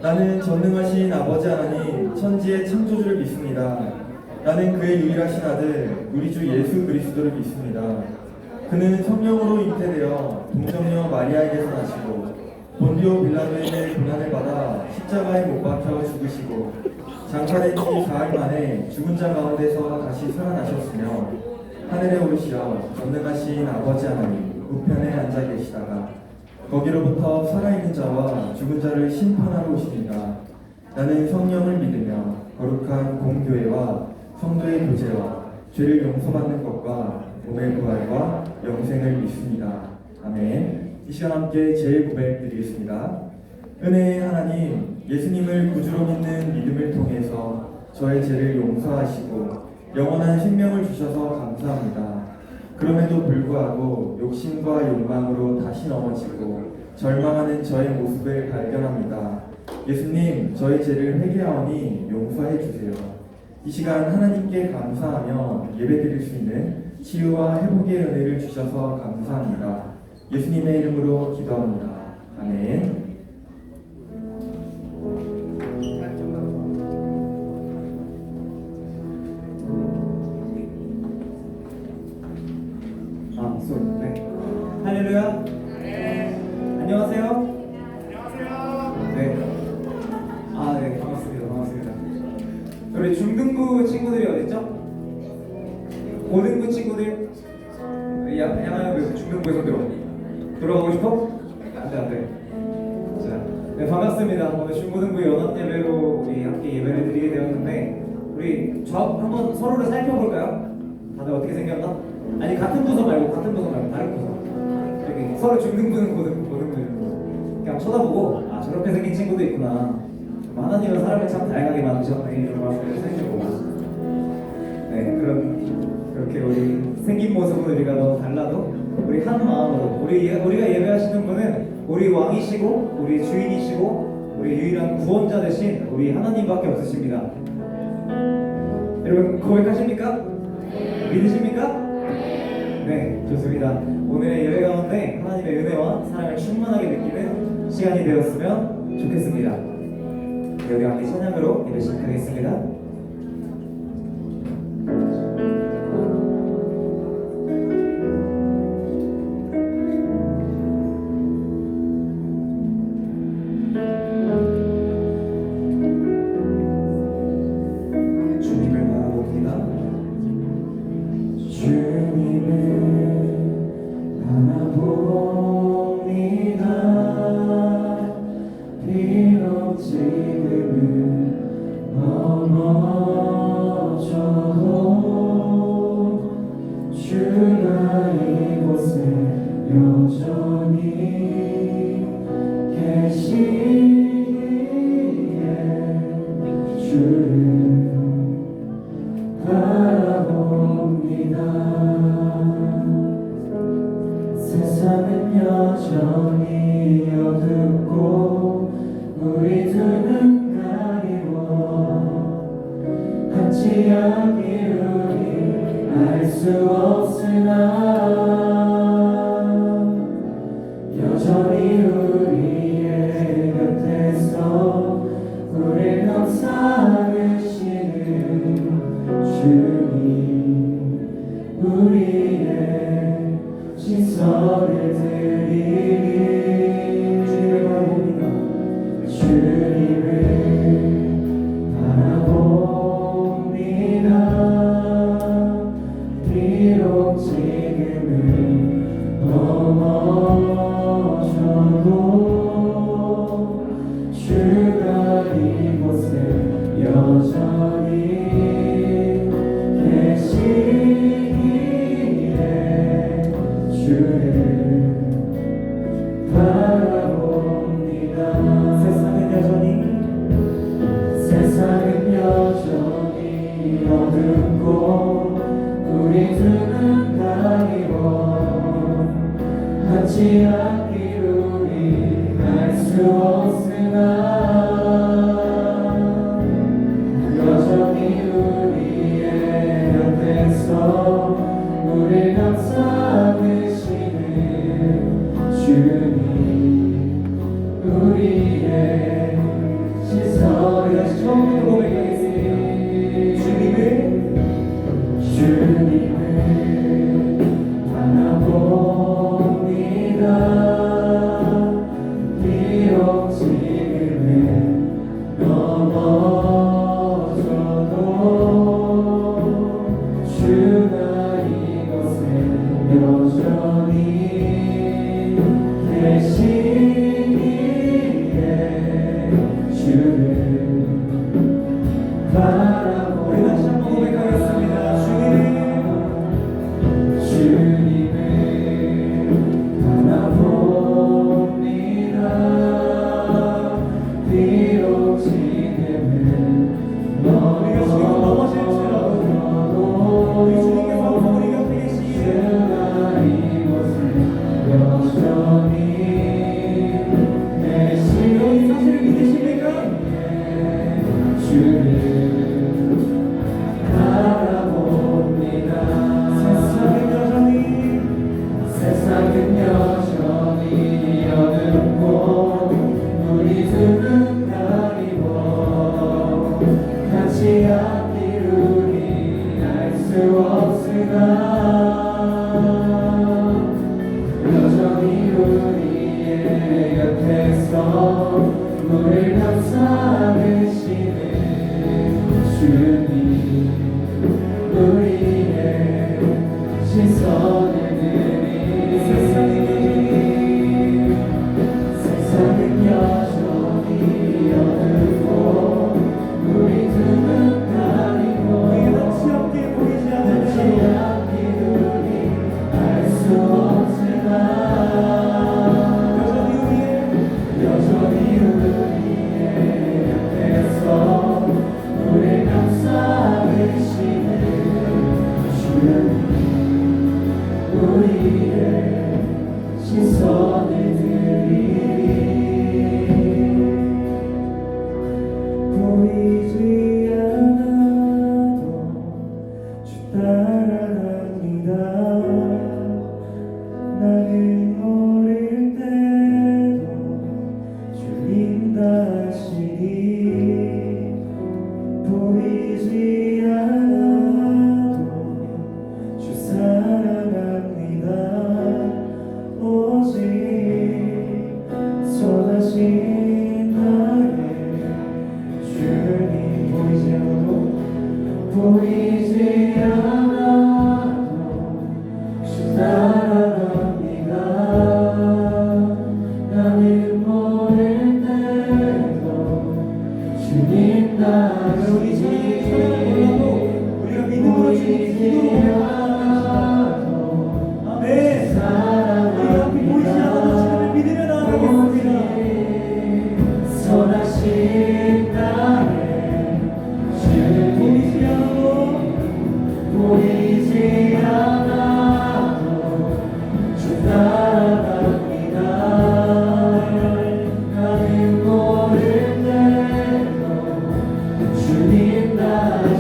나는 전능하신 아버지 하나님 천지의 창조주를 믿습니다. 나는 그의 유일하신 아들 우리 주 예수 그리스도를 믿습니다. 그는 성령으로 잉태되어 동정녀 마리아에게서 나시고 본디오 빌라도에게 고난을 받아 십자가에 못 박혀 죽으시고 장사된 지 사흘 만에 죽은 자 가운데서 다시 살아나셨으며 하늘에 오르시어 전능하신 아버지 하나님 우편에 앉아 계시다가 거기로부터 살아있는 자와 죽은 자를 심판하러 오십니다. 나는 성령을 믿으며 거룩한 공교회와 성도의 교제와 죄를 용서받는 것과 몸의 부활과 영생을 믿습니다. 아멘. 이 시간 함께 제 고백 드리겠습니다. 은혜의 하나님, 예수님을 구주로 믿는 믿음을 통해서 저의 죄를 용서하시고 영원한 생명을 주셔서 감사합니다. 그럼에도 불구하고 욕심과 욕망으로 다시 넘어지고 절망하는 저의 모습을 발견합니다. 예수님, 저의 죄를 회개하오니 용서해 주세요. 이 시간 하나님께 감사하며 예배드릴 수 있는 치유와 회복의 은혜를 주셔서 감사합니다. 예수님의 이름으로 기도합니다. 아멘. 네. 할렐루야. 네. 안녕하세요. 안녕하세요. 네. 네, 반갑습니다. 우리 중등부 친구들이 어딨죠? 고등부 친구들? 양아야 왜 중등부에서 들어가고 싶어? 안 돼. 자, 네, 반갑습니다. 오늘 중고등부 연합 예배로 우리 함께 예배를 드리게 되었는데 우리 한번 서로를 살펴볼까요? 다들 어떻게 생겼나? 아니 같은 부서 말고 다른 부서. 여기 서로 중등부는 고등부 그냥 쳐다보고 저렇게 생긴 친구도 있구나. 하나님은 사람을 참 다양하게 만드셨네 이런 말씀을 생기고 그렇게 우리 생긴 모습은 우리가 너무 달라도 우리 한 마음으로 우리가 예배하시는 분은 우리 왕이시고 우리 주인이시고 우리 유일한 구원자 되신 우리 하나님밖에 없으십니다. 여러분 고백하십니까? 믿으십니까? 네, 좋습니다. 오늘의 예배 가운데 하나님의 은혜와 사랑을 충만하게 느끼는 시간이 되었으면 좋겠습니다. 네, 우리 함께 찬양으로 예배 시작하겠습니다. 주님을 바라봅니다. 비록 지금은 넘어져도 주가 이곳에 여전히 계시기에 주를 바라봅니다. 세상은 여전히 어둡고 우리 두 눈 가리워 같이 여기 우리 알 수 없으나 여전히 우리의 곁에서 우릴 감싸주시는 주님 우리의 시선을 드리니 주님을 바라봅니다. 비록 지금은 넘어져도 주가 이곳에 여전히 계시기에 주를 바라봅니다. 세상은 여전히 어둡고 우리 두 눈 가리워 같이 앞길 우리 알 수 없으나 여전히 우리의 곁에서 우릴 감싸주시는 주님 우리의 주를 바라보니 우리 다시 한번 고백하겠습니다. 주님을 바라봅니다. 비록 지금은 우리가 지금 넘어질지라도 우리 주님께서 항상 우리 곁에 계시기에 여전히 내 여러분 이 사실을 믿으십니까? 주를 바라봅니다. 세상은 여전히 어둡고 우리 둘은 가리워 같이 앞이루니 알 수 없으나 여전히 우리의 곁에서 우릴 감싸주시는 주님 우리의 시선을 드리 세상은 여전히 어둡고 우리 두는 가리고 우리가 같이 함께 보이지 같이 않으면 앞이루니 알 수 없으나 여전히 우리의 곁에서 우릴 감싸주시는 주님 우리의 시선을 드리리 보이지 않아도 주 따라갑니다. 나는 어릴 때도 주님 다시니 보이지 않아도 주 사랑합니다. 오직 선하신 나의 주님 보이지 않아도 주 따라갑니다. 나는 모를 때도 주님 우리 주님 몰라도 우리가 믿음으로 주님 기도로 아멘. 우리가 앞이 보이지 않아도 주님을 믿으며 나아가겠습니다. 선하신 나의 보이지 않아도 보이지 않아도 주 따라갑니다. 나는 모를 때도 주님 나의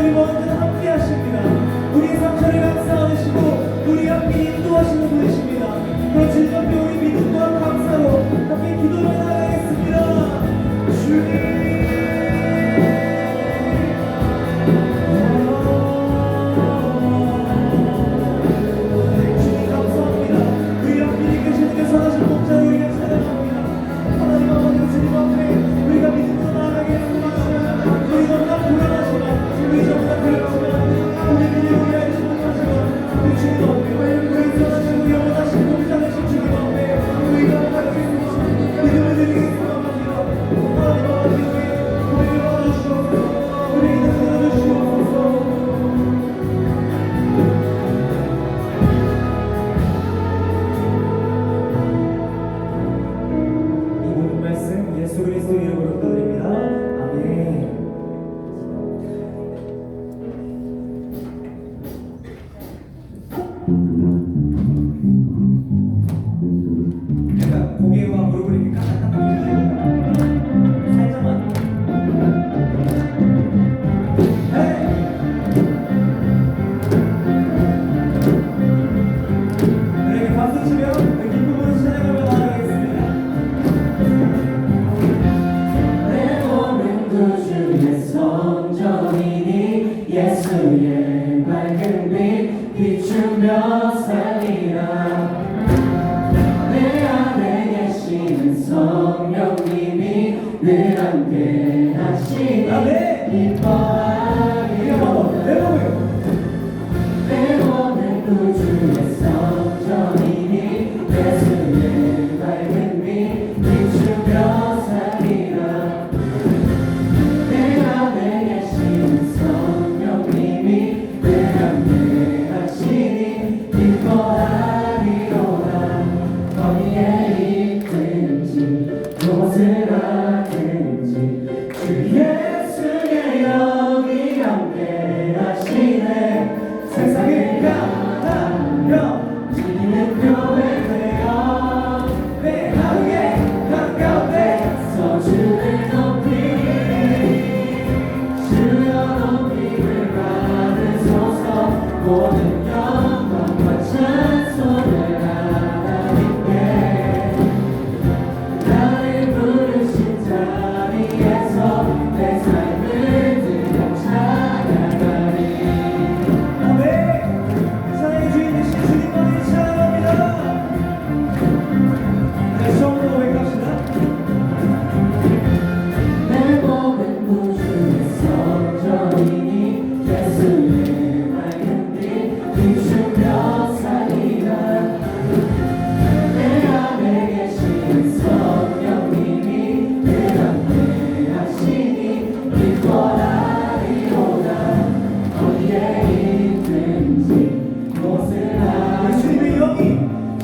우리와 언제나 함께 하십니다. 우리의 상처를 감싸 안으시고 우리 앞에 인도하시는 분이십니다. 그런 질병에 우리 믿음과 감사로 함께 기도를 나가겠습니다. 주님 감사합니다. 우리 앞에 계시는 그 선하신 목자 우리가 찬양합니다. 하나님 아버지 주님 앞에 우리가 믿음으로 나아가겠습니다. 우리 너무나 불안하지만 우리 너무나 그렇지만 우리 믿음을 위하여 못하지만 우리 주님 앞에 우리 선하시고 영원하신 목자되신 주님 앞에 우리가 나아가겠습니다. 믿음을 드리겠습니다. 하나님 아버지 우리를 받아주시옵소서. 우리 이름을 들어주시옵소서. 이 모든 말씀 예수 그리스도 이름으로 기도드립니다. 아멘. 약간 고개와 무릎을 이렇게 까딱까딱 해주세요. 살짝만. 헤이! 이렇게 박수 치며 그 기쁨으로 찬양하며 나아가겠습니다. 내 몸은 구주의 성전이니 예수의 맑은 빛 비추며 살리라. 내 안에 계시는 성령님이 늘 함께 하시니 아멘. 기뻐하리로다. 내 몸을 내 몸은 구주의 성전이니 예수의 맑은 빛 비추며 살리라. 내 안에 계신 성령님이 늘 함께 하시니 기뻐하리로다. 어디에 있든지 무엇을 하든지 주 예수의 영이 함께 하시네. 세상을 향하여 지는 교회 되어 내 하루에 한가운데서 주를 높이니 주여 높임을 받으소서. 모든 영광과 찬송을 하나님께 나를 부르신 자리에서 내 삶을 드려 찬양하리. 아멘. 사랑의 주인 되신 주님만을 찬양합니다. 네, 처음으로 고백합시다. 내 몸은 구주의 성전이니 예수의 맑은 빛 비추며 살리라. 내 안에 계신 성령님이 늘 함께 하시니 기뻐하리로다. 어디에 있든지 무엇을 우리 주님의 영이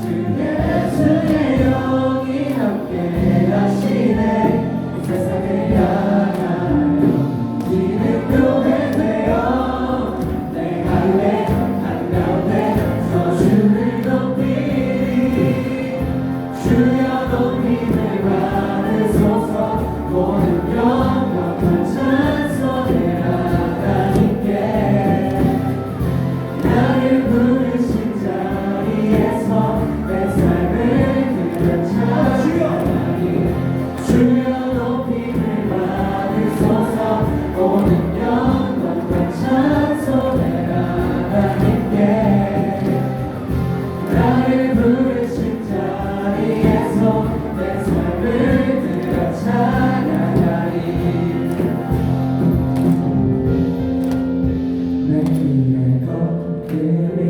주 예수의 영이 함께 하시네. 이 세상을 향하여 지는 교회 되어 내 하루에 한가운데서 주를 높이니 주여 높임을 받으소서. 모든 영광과 찬송을 하나님께 나를 부르신 자리에서 내 삶을 드려 찬양하리. 주여 높임을 받으소서. 모든 영광과 찬송을 하나님께 나를 부르신 자리에서 내 삶을 드려 찬양하리. 내 길의 걸음이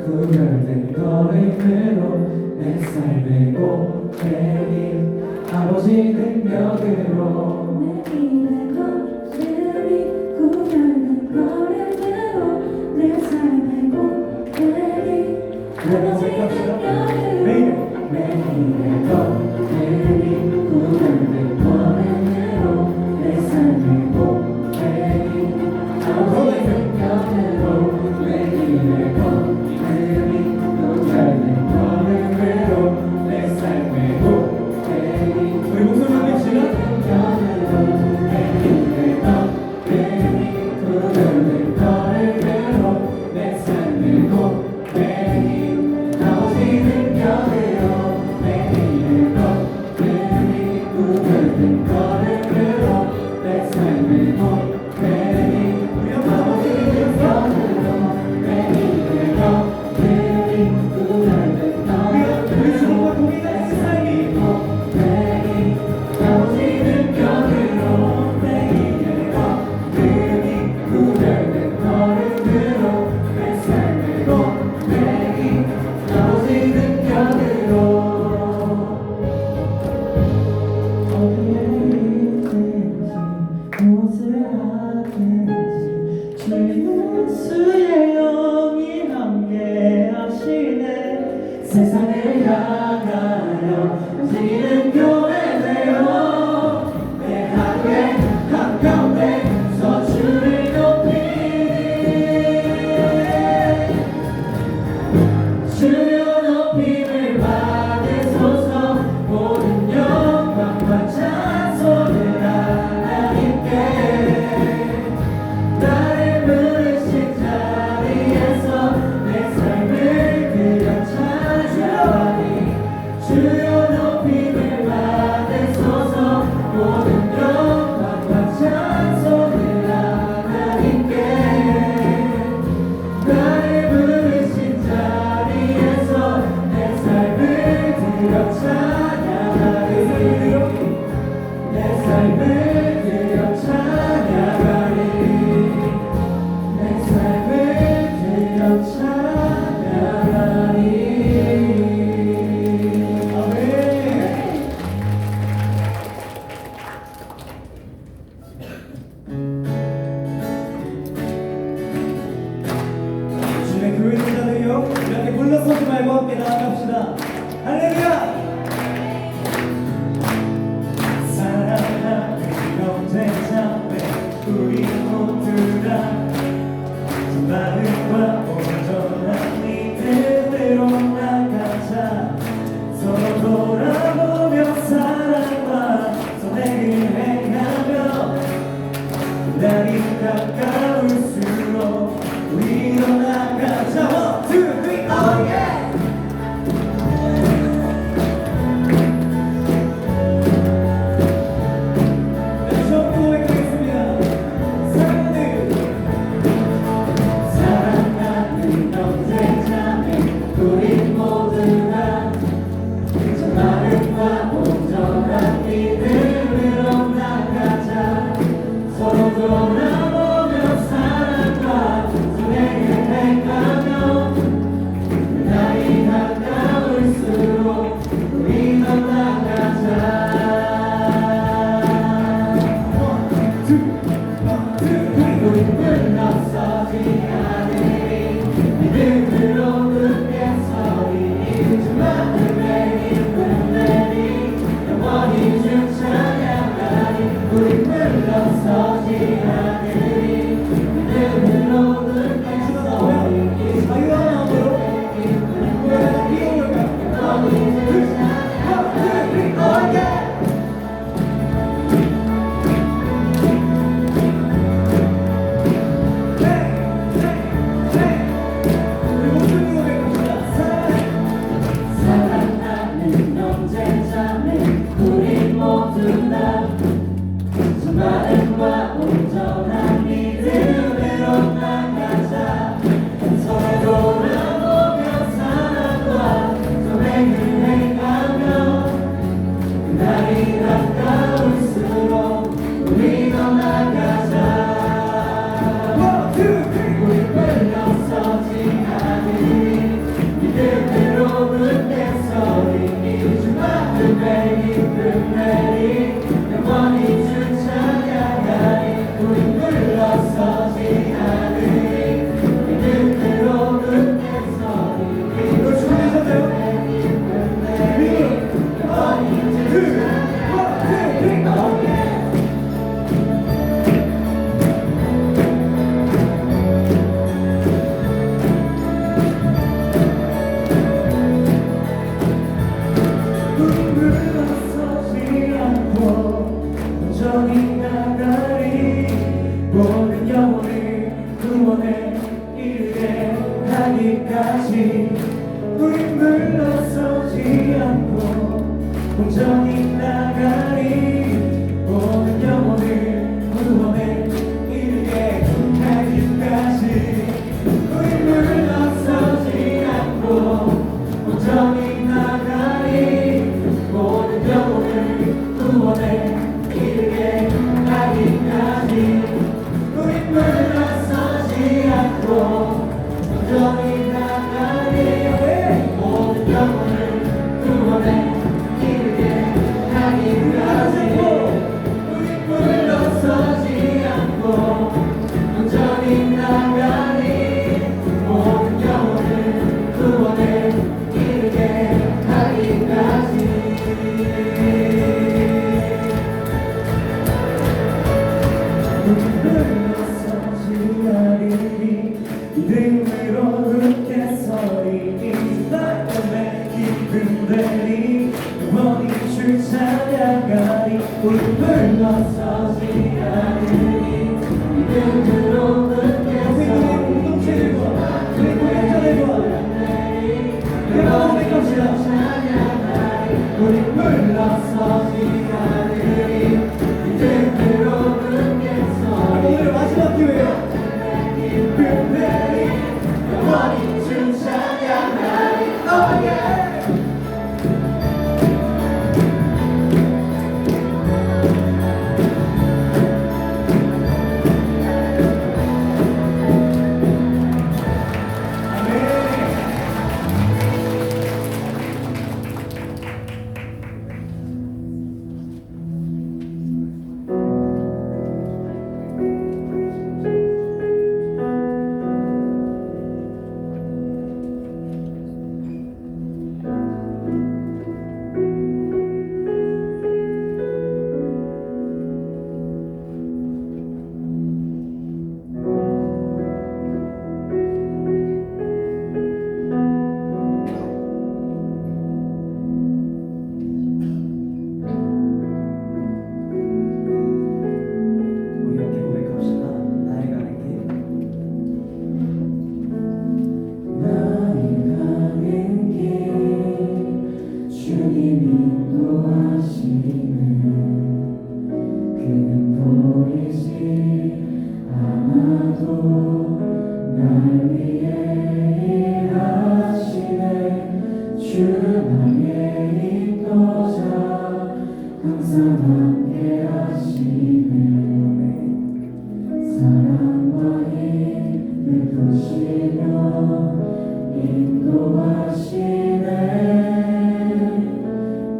구별된 걸음으로 내 삶의 고백이 아버지 능력으로 내 길의 걸음이 구별된 걸음으로 내 삶의 고백이 아버지 능력으로 내 길의 걸음이 구별된 걸음으로 내 삶의 고백이 아버지 능력으로 내 길의 걸음이 구별된 걸음으로 내 삶의 고백이 우리 목소리 한번 칩시다. 내 길의 걸음이 구별된 주의 영이 함께하시네 세상을 향하여 지는 교회 되어 내 하루에 한가운데서 주를 주여 높임을 받으소서 모든 영광과 찬송을 하나님께 나를 부르신 자리에서 내 삶을 드려 찬양하니 주여 높임을 받으소서 모든 영광과 찬송을 하나님께 나를 부르신 자리에서 내 삶을 드려 찬양하리 내 삶을 드려 찬양하리 내 삶을 드려 찬양하리 아멘. 주의 교회 자들이여 이렇게 물러서지 말고 함께 나아갑시다. 할렐루야. 사랑하는 형제 자매 우리 모두가 마음과 온전한 믿음으로 나가자 서로 돌아보며 사랑과 선행을 행하며 날이 가까울수록 우리로 나가자 1, 2, 3, oh yeah! 사랑하는 형제 자매 우리 모두가 저 마음과 온전한 믿음으로 나가자 서로 돌아보며 사랑과 선행을 행하며 나이 가까울수록 우리도 나가자 우리 물러서지 않으리 믿음으로 굳게 서리 주 마음에 힘을 내리 영원히 주 찬양하리 우리 물러서지 않으리 믿음으로 굳게 서리 주 마음에 힘을 내리 영원히 주 찬양하리 사랑하는 형제 자매 우리 모두가 저 마음과 온전한 믿음으로 나가자 서로 돌아보며 사랑과 선행을 행하며 날이 가까울수록 우리도 나가자 우리 물러서지 않으리 믿음으로 굳게 서리 주 마음에 힘을 내리 영원히 주 찬양하리 우리 물러서지 않으리 믿음으로 굳게 서리 주 마음에 힘을 내리 영원히 주 찬양하리 물러서지 않고 온전히 나가리 모든 영혼을 구원에 이르게 하기까지 우리 물러서지 않고 온전히 나가리 모든 영혼을 구원에 이르게 하기까지 우리 물러서지 않고 온전히 나가리 모든 영혼을 구원에 이르게 하기까지 우리 물러서지 않고 온전히 나가리 모든 영혼을 구원에 이르게 우리 불러서지 않으니 믿음으로 끝내서 공동체들과 우리 고객자들과 우리 마음 고백합시다. 우리 물러서지 않으리 믿음으로 끝내서 오늘 마지막 기회예요. 끝내리 영원히 주 찬양하리. Oh yeah. 우리 함께 고백합시다. 나의 가는 길. 나의 가는 길 주님이 인도하시는 그는 보이지 않아도 날 위해 일하시네. 주 나의 인도자 항상 함께 하시네. 사랑과 힘을 주시며 인도하시네.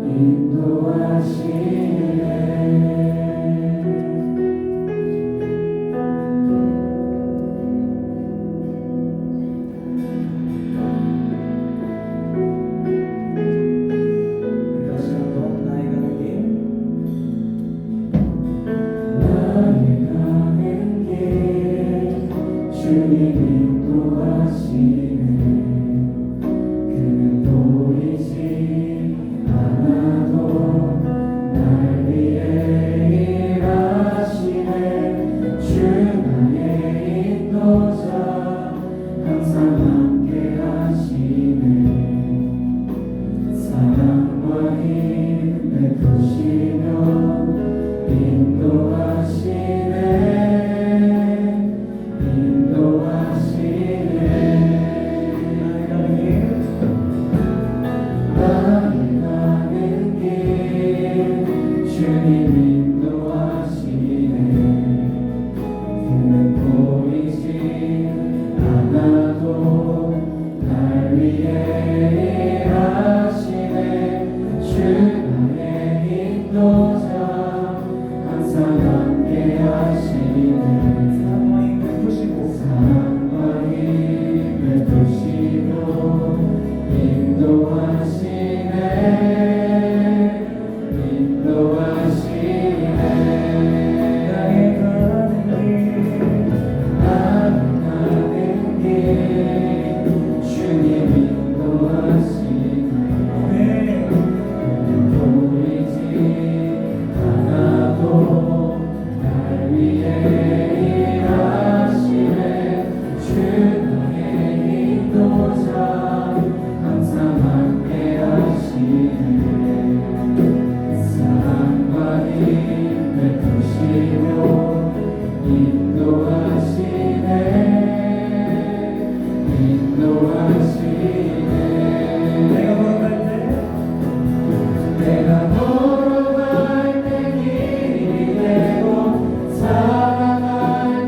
인도하시네. 우리 다시 한번 나의 가는 길. 나의 가는 길 주님 인도하시네. 그는 보이지 않아도 날 위해 일하시네. 주 나의 인도자 항상 함께 하시네. 사랑과 힘을 부시며 인도하시네. 인도하시네. 나의 가는 길. 나의 가는 길 주님 인도하시네. 그는 보이지 않아도 날 위해 일하시네. 주 나의 인도자 항상 함께 하시네. 사랑과 힘을 부시고 사랑과 힘을 부시고 인도하시네. 인도하시네. 나의 가는 길. 나는 가는 길 주님 인도하시네. 네. 보이지 않아도 날 위해 일하시네. 주 나의 인도자 항상 함께 하시네. 사랑과 힘을 부시고 인도하시네. 인도하시네. 내가 걸어갈 때 내가 걸어갈 때 길이 되고 살아갈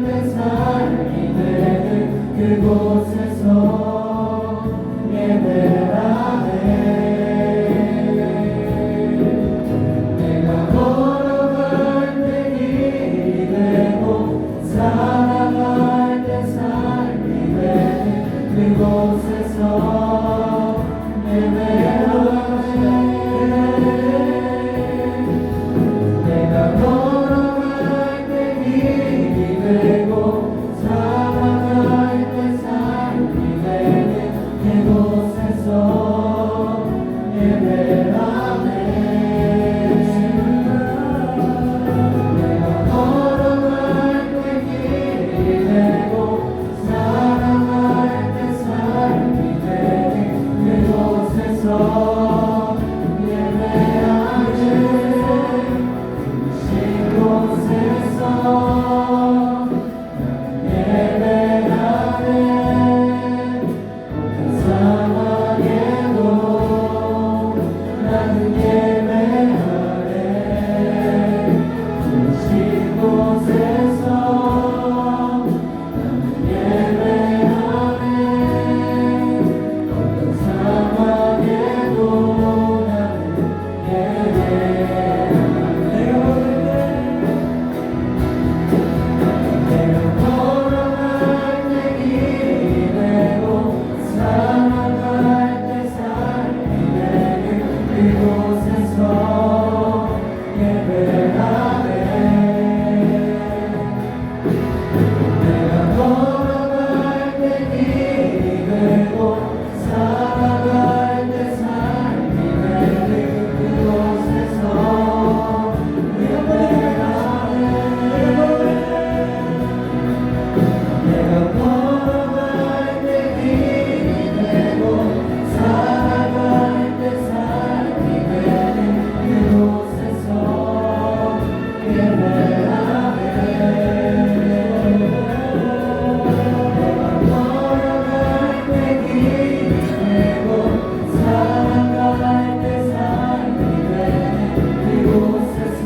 때 삶이 되는 그곳에서 예배하네. 내가 걸어갈 때 길이 되고 살아갈 때 삶이 되는 그곳에서 예배하네. 내가 걸어갈 때 길이 되고 살아갈 때 삶이 걸어갈 때 길이 되고 살아갈 때 삶이 되는 그곳에서 예배하네. 걸어갈 때 길이 되고 살아갈 때 삶이 되는 그곳에서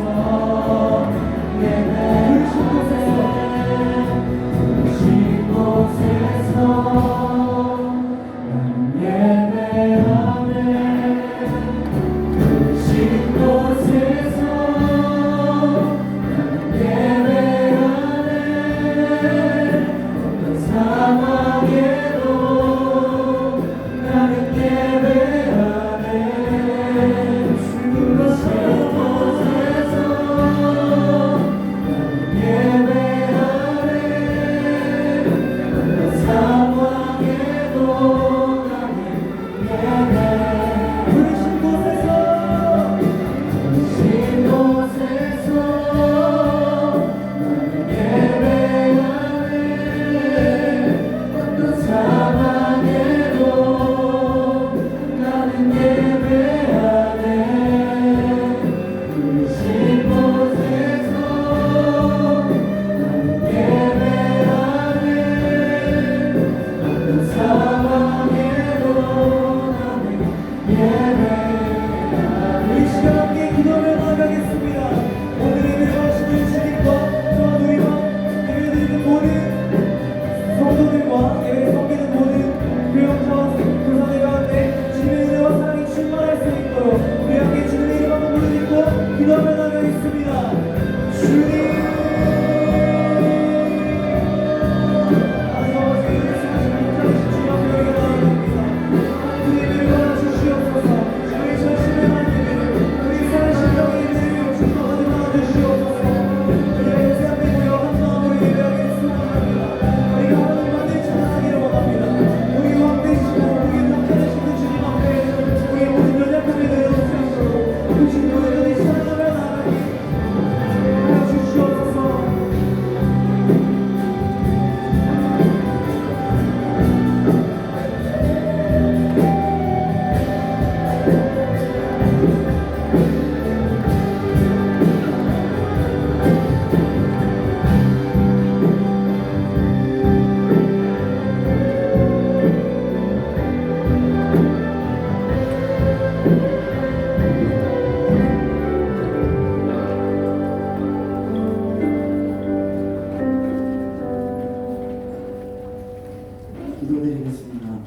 기도드리겠습니다.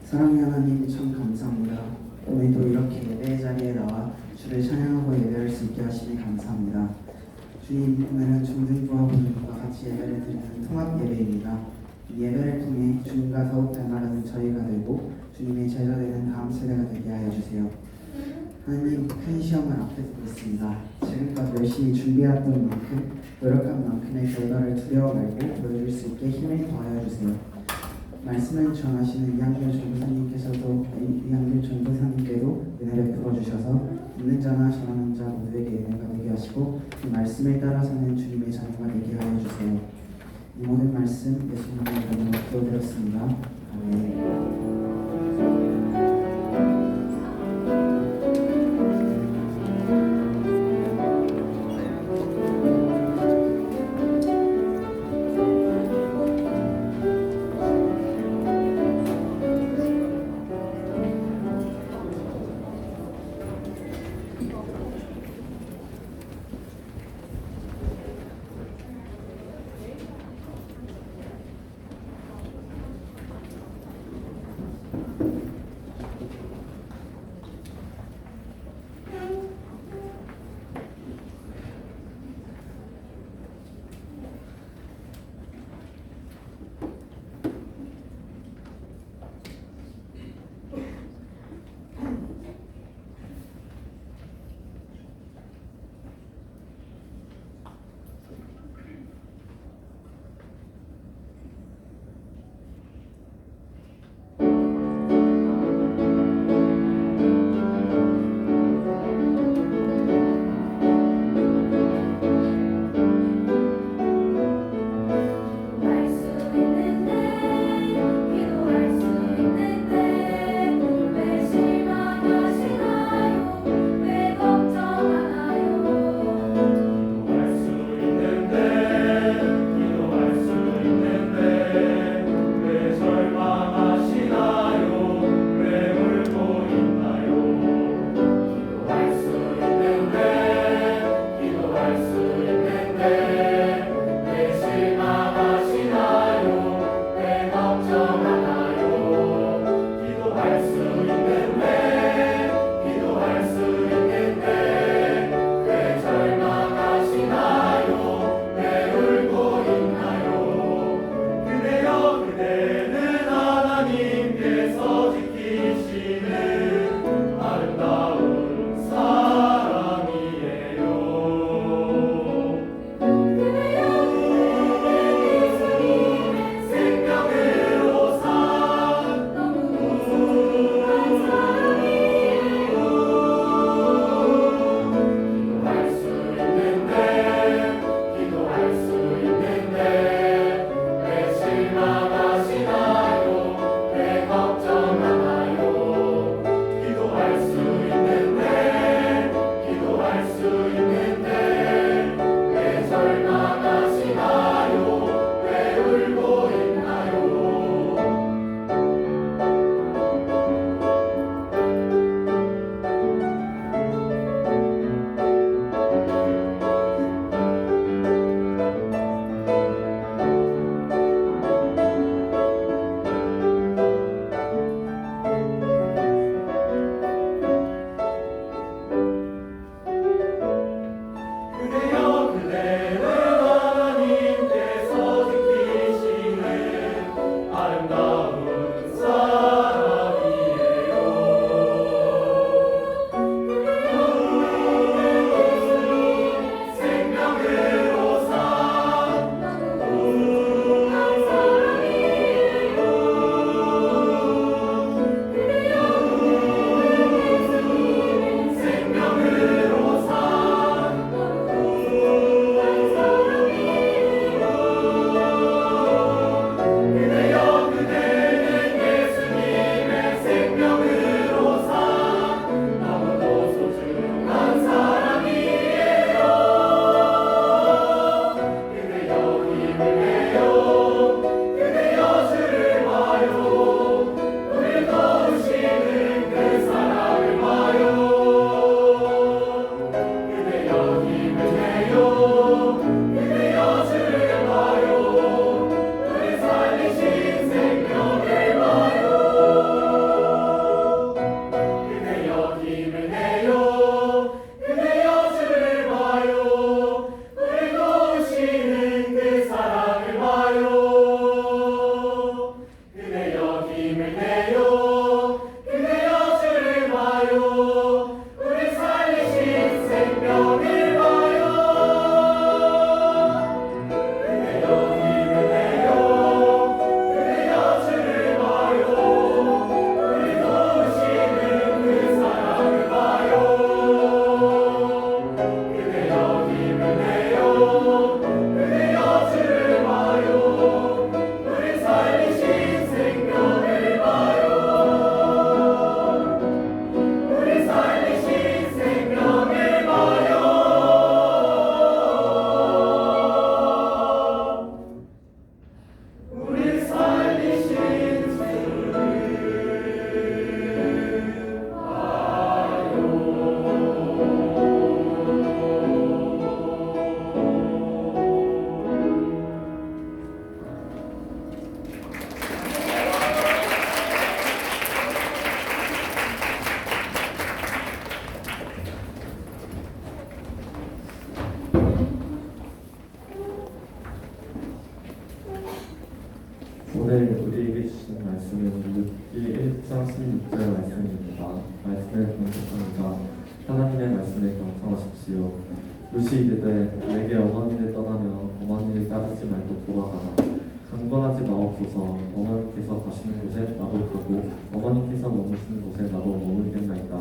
사랑의 하나님 참 감사합니다. 오늘도 이렇게 예배의 자리에 나와 주를 찬양하고 예배할 수 있게 하시니 감사합니다. 주님, 오늘은 중등부와 본인과 같이 예배를 드리는 통합 예배입니다. 이 예배를 통해 주님과 더욱 닮아가는 저희가 되고 주님의 제자 되는 다음 세대가 되게 하여 주세요. 하나님, 큰 시험을 앞에 두고 있습니다. 지금껏 열심히 준비했던 만큼 노력한 만큼의 결과를 두려워 말고 보여줄 수 있게 힘을 더하여 주세요. 말씀을 전하시는 이한길 전도사님께도 은혜 베풀어 주셔서 듣는 자나 전하는 자 모두에게 은혜가 되게 하시고 그 말씀을 따라서는 주님의 자녀가 되게 하여 주세요. 이 모든 말씀 예수님의 이름으로 기도드렸습니다. 아멘. 우리에게 주신 말씀은 룻기 1장 16절 말씀입니다. 말씀을 봉독합니다. 하나님의 말씀에 경청하십시오. 룻이 이르되 내게 어머니를 떠나며 어머니를 따르지 말고 돌아가라. 강권하지 마옵소서. 어머니께서 가시는 곳에 나도 가고 어머니께서 머무시는 곳에 나도 머물겠나이다.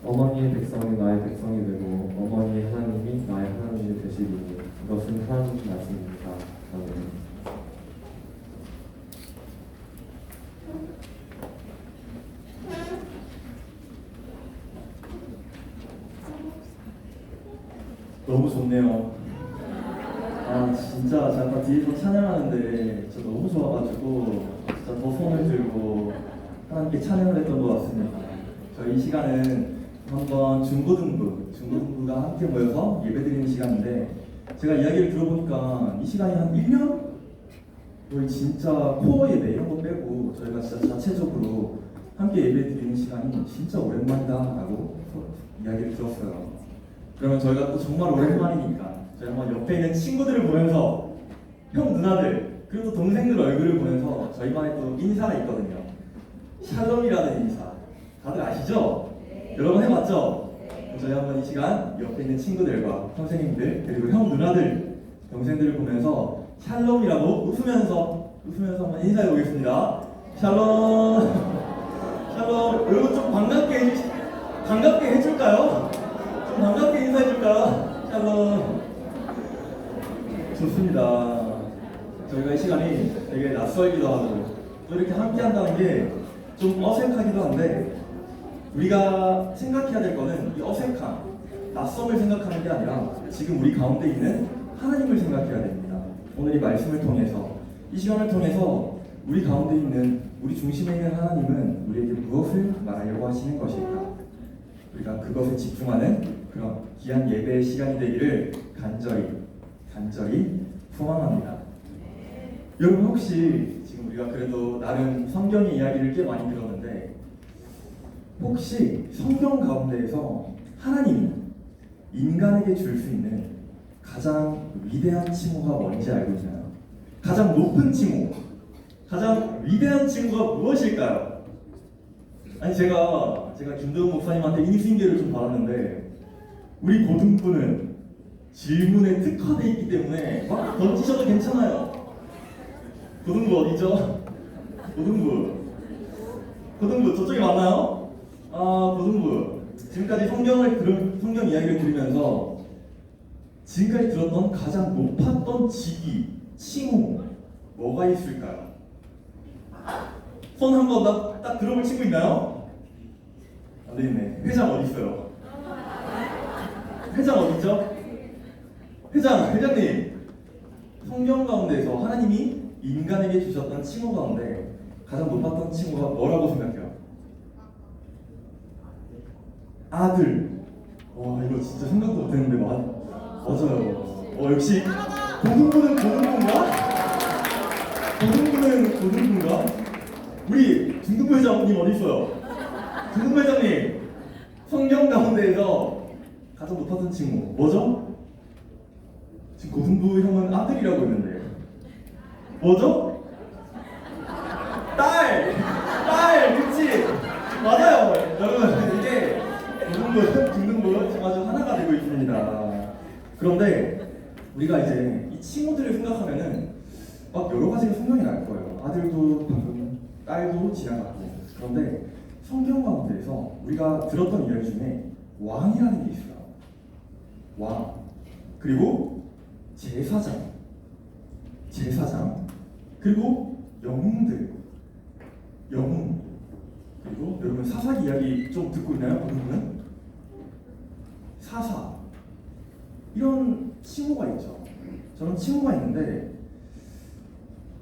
어머니의 백성이 나의 백성이 되고 어머니의 하나님이 나의 하나님이 되시리니 이것은 하나님의 말씀입니다. 아멘. 너무 좋네요. 아 진짜 제가 뒤에서 찬양하는데 진짜 너무 좋아가지고 진짜 더 손을 들고 하나님께 찬양을 했던 것 같습니다. 저희 이 시간은 한번 중고등부가 함께 모여서 예배드리는 시간인데 제가 이야기를 들어보니까 이 시간이 한 1년? 거의 진짜 코어 예배 이런 거 빼고 저희가 진짜 자체적으로 함께 예배드리는 시간이 진짜 오랜만이다 라고 이야기를 들었어요. 그러면 저희가 또 정말 오랜만이니까 저희 한번 옆에 있는 친구들을 보면서 형 누나들 그리고 동생들 얼굴을 보면서 저희 반에 또 인사가 있거든요. 샬롬이라는 인사 다들 아시죠? 여러분 해봤죠? 저희 한번 이 시간 옆에 있는 친구들과 선생님들 그리고 형 누나들 동생들을 보면서 샬롬이라고 웃으면서 한번 인사해 보겠습니다. 샬롬 샬롬. 여러분 좀 반갑게 해줄까요? 좀 반갑게 인사해줄까요? 샬롬. 좋습니다. 저희가 이 시간이 되게 낯설기도 하고 또 이렇게 함께 한다는 게 좀 어색하기도 한데 우리가 생각해야 될 거는 이 어색함, 낯섦을 생각하는 게 아니라 지금 우리 가운데 있는 하나님을 생각해야 됩니다. 오늘 이 말씀을 통해서 이 시간을 통해서 우리 가운데 있는 우리 중심에 있는 하나님은 우리에게 무엇을 말하려고 하시는 것일까? 우리가 그것에 집중하는 그런 귀한 예배의 시간이 되기를 간절히 소망합니다. 여러분 혹시 지금 우리가 그래도 나름 성경의 이야기를 꽤 많이 들었는데 혹시 성경 가운데에서 하나님이 인간에게 줄 수 있는 가장 위대한 칭호가 뭔지 알고 있나요? 가장 높은 칭호, 가장 위대한 칭호가 무엇일까요? 아니 제가 김도영 목사님한테 인수인계를 좀 받았는데 우리 고등부는 질문에 특화되어 있기 때문에 막 던지셔도 괜찮아요. 고등부 어디죠? 고등부 저쪽에 맞나요? 아 고등부 지금까지 성경 이야기를 들으면서 지금까지 들었던 가장 높았던 직위, 칭호 뭐가 있을까요? 손 한번 딱 들어볼 친구 있나요? 안 되겠네. 회장 어디 있어요? 회장 어디 있죠? 회장님. 성경 가운데서 하나님이 인간에게 주셨던 칭호 가운데 가장 높았던 칭호가 뭐라고 생각해요? 아들. 와 이거 진짜 생각도 못했는데 맞아요. 역시 고등부는 고등부인가? 우리 중등부 회장님 어디 있어요? 중등부 회장님 성경 가운데에서 가장 높았던 칭호 뭐죠? 지금 고등부 형은 아들이라고 했는데 뭐죠? 딸! 그치? 맞아요 여러분 이게 고등부, 중등부 지금 아주 하나가 되고 있습니다. 그런데 우리가 이제 이 칭호들을 생각하면은 막 여러 가지가 생각이 날 거예요. 아들도 방금 딸도 지나갔고 그런데 성경 가운데에서 우리가 들었던 이야기 중에 왕이라는 게 있어요. 왕 그리고 제사장 그리고 영웅 그리고 여러분 사사 이야기 좀 듣고 있나요? 여러분은? 사사 이런 칭호가 있죠. 저런 칭호가 있는데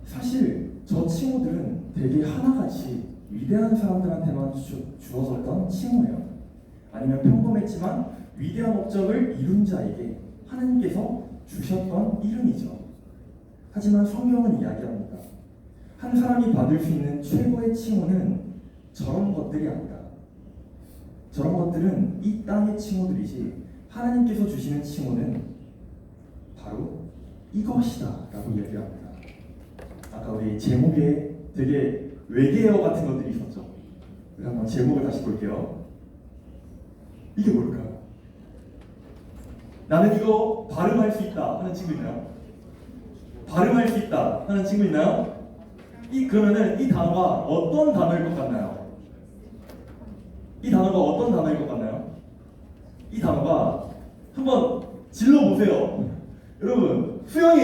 사실 저 칭호들은 되게 하나같이 위대한 사람들한테만 주어졌던 칭호예요. 아니면 평범했지만 위대한 업적을 이룬 자에게 하나님께서 주셨던 이름이죠. 하지만 성경은 이야기합니다. 한 사람이 받을 수 있는 최고의 칭호는 저런 것들이 아니다. 저런 것들은 이 땅의 칭호들이지 하나님께서 주시는 칭호는 바로 이것이다 라고 이야기합니다. 아까 우리 제목에 되게 외계어 같은 것들이 있었죠. 우리 한번 제목을 다시 볼게요. 이게 뭘까요? 나는 이거 발음할 수 있다 하는 친구 있나요? 발음할 수 있다 하는 친구 있나요? 그러면은 이 단어가 어떤 단어일 것 같나요? 이 단어가 어떤 단어일 것 같나요? 이 단어가 한번 질러보세요. 여러분, 수영이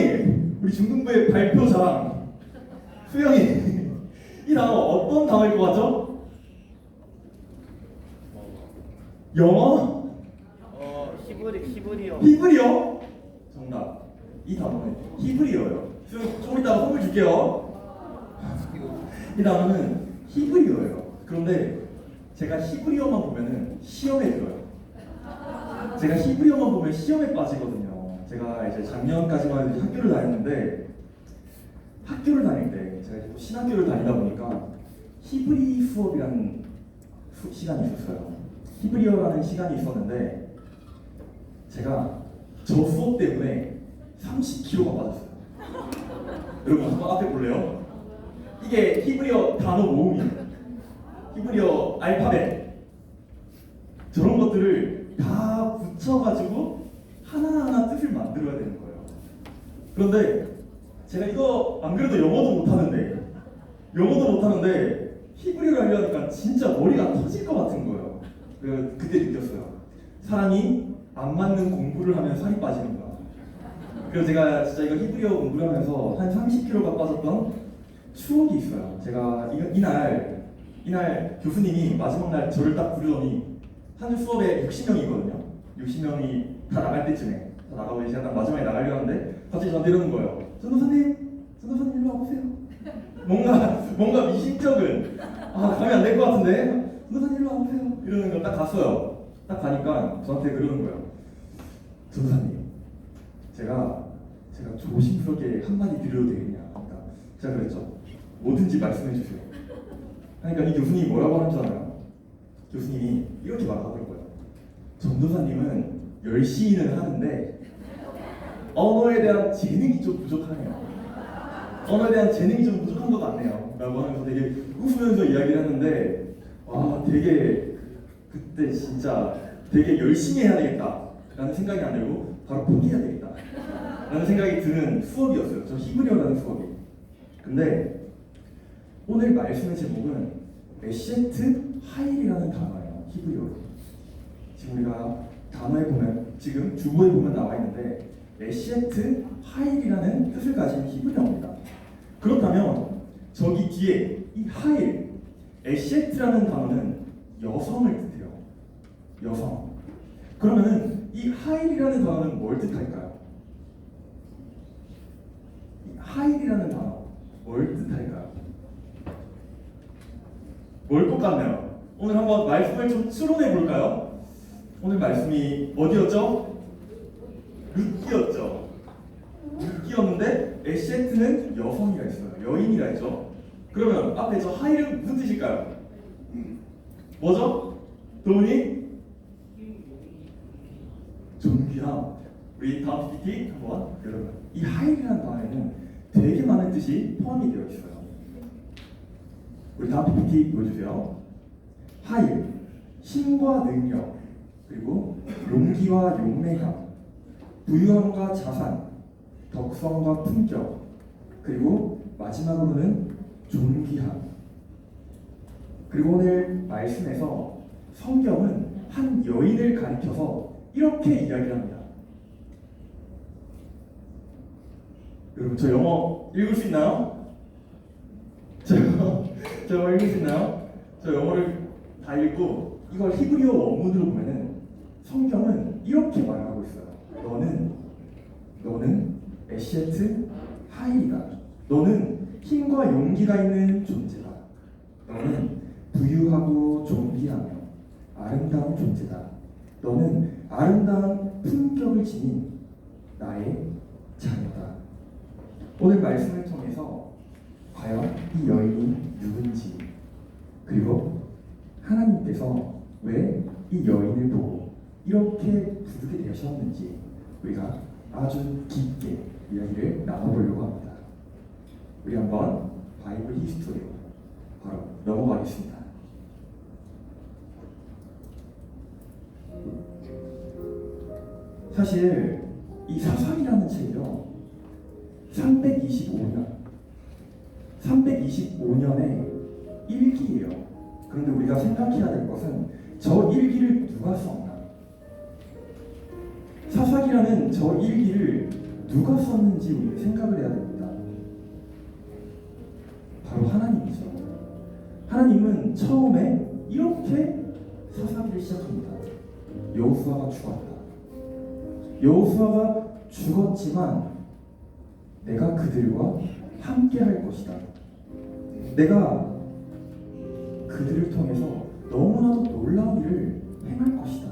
우리 중등부의 발표 자랑. 수영이 이 단어 어떤 단어일 것 같죠? 영어? 히브리어. 히브리어? 정답. 이 단어는 히브리어예요. 좀 이따가 선물 줄게요. 이 단어는 히브리어예요. 그런데 제가 히브리어만 보면은 시험에 들어요. 제가 히브리어만 보면 시험에 빠지거든요. 제가 이제 작년까지만 이제 학교를 다녔는데 학교를 다닐 때 제가 이제 또 신학교를 다니다 보니까 히브리 수업이라는 시간이 있었어요. 히브리어라는 시간이 있었는데 제가 저 수업 때문에 30kg가 빠졌어요. 여러분 한번 앞에 볼래요? 이게 히브리어 단어 모음이에요. 히브리어 알파벳 저런 것들을 다 붙여가지고 하나하나 뜻을 만들어야 되는 거예요. 그런데 제가 이거 안 그래도 영어도 못하는데 히브리어를 하려니까 진짜 머리가 터질 것 같은 거예요. 그때 느꼈어요. 사람이 안 맞는 공부를 하면 살이 빠지는구나. 그래서 제가 진짜 이거 히브리어 공부를 하면서 한 30kg가 빠졌던 추억이 있어요. 제가 이날 교수님이 마지막 날 저를 딱 부르더니 한 수업에 60명이거든요. 60명이 다 나갈 때쯤에 다 나가고 이제 딱 마지막에 나가려고 하는데 갑자기 저한테 이러는 거예요. 전도사님 일로 와보세요. 뭔가 미심쩍은 가면 안 될 것 같은데 전도사님 일로 와보세요. 이러는 걸 딱 갔어요. 딱 가니까 저한테 그러는 거예요. 전도사님 제가 조심스럽게 한마디 드려도 되겠냐. 그러니까 제가 그랬죠. 뭐든지 말씀해 주세요. 그러니까 이 교수님이 뭐라고 하는 줄 알아요? 교수님이 이렇게 말하더라고요. 전도사님은 열심히는 하는데 언어에 대한 재능이 좀 부족하네요. 언어에 대한 재능이 좀 부족한 것 같네요. 라고 하면서 되게 웃으면서 이야기를 했는데 되게 그때 진짜 되게 열심히 해야 되겠다 라는 생각이 안 들고 바로 포기해야 되겠다 라는 생각이 드는 수업이었어요. 저 히브리어라는 수업이. 근데 오늘 말씀의 제목은 에셰트 하일이라는 단어예요. 히브리어로. 지금 우리가 단어에 보면 지금 주보에 보면 나와 있는데 에셰트 하일이라는 뜻을 가진 히브리어입니다. 그렇다면 저기 뒤에 이 하일, 에셰트라는 단어는 여성을 뜻해요. 여성. 그러면은 이 하일이라는 단어는 뭘 뜻할까요? 이 하일이라는 단어 뭘 뜻할까요? 뭘 것 같나요? 오늘 한번 말씀을 좀 추론해 볼까요? 오늘 말씀이 어디였죠? 룻기였죠. 룻기였는데 에셰트는 여성이라 했어요. 여인이라 했죠. 그러면 앞에 저 하일은 무슨 뜻일까요? 뭐죠? 도훈이? 존귀함. 우리 다음 PPT 한번 여러분 이 하일이라는 단어에는 되게 많은 뜻이 포함이 되어 있어요. 우리 다음 PPT 보여주세요. 하일, 힘과 능력, 그리고 용기와 용맹함, 부유함과 자산, 덕성과 품격, 그리고 마지막으로는 존귀함. 그리고 오늘 말씀에서 성경은 한 여인을 가리켜서 이렇게 이야기를 합니다. 여러분 저 영어 읽을 수 있나요? 저 영어 읽을 수 있나요? 저 영어를 다 읽고 이걸 히브리어 원문으로 보면은 성경은 이렇게 말하고 있어요. 너는 에셰트 하일이다. 너는 힘과 용기가 있는 존재다. 너는 부유하고 존귀하며 아름다운 존재다. 너는 아름다운 품격을 지닌 나의 자녀다. 오늘 말씀을 통해서 과연 이 여인이 누군지, 그리고 하나님께서 왜 이 여인을 보고 이렇게 부르게 되셨는지 우리가 아주 깊게 이야기를 나눠보려고 합니다. 우리 한번 바이블 히스토리로 바로 넘어가겠습니다. 사실 이 사사기라는 책이요 325년의 일기예요. 그런데 우리가 생각해야 될 것은 저 일기를 누가 썼나? 사사기라는 저 일기를 누가 썼는지 우리가 생각을 해야 됩니다. 바로 하나님이죠. 하나님은 처음에 이렇게 사사기를 시작합니다. 여호수아가 죽었다. 여호수아가 죽었지만 내가 그들과 함께 할 것이다. 내가 그들을 통해서 너무나도 놀라운 일을 행할 것이다.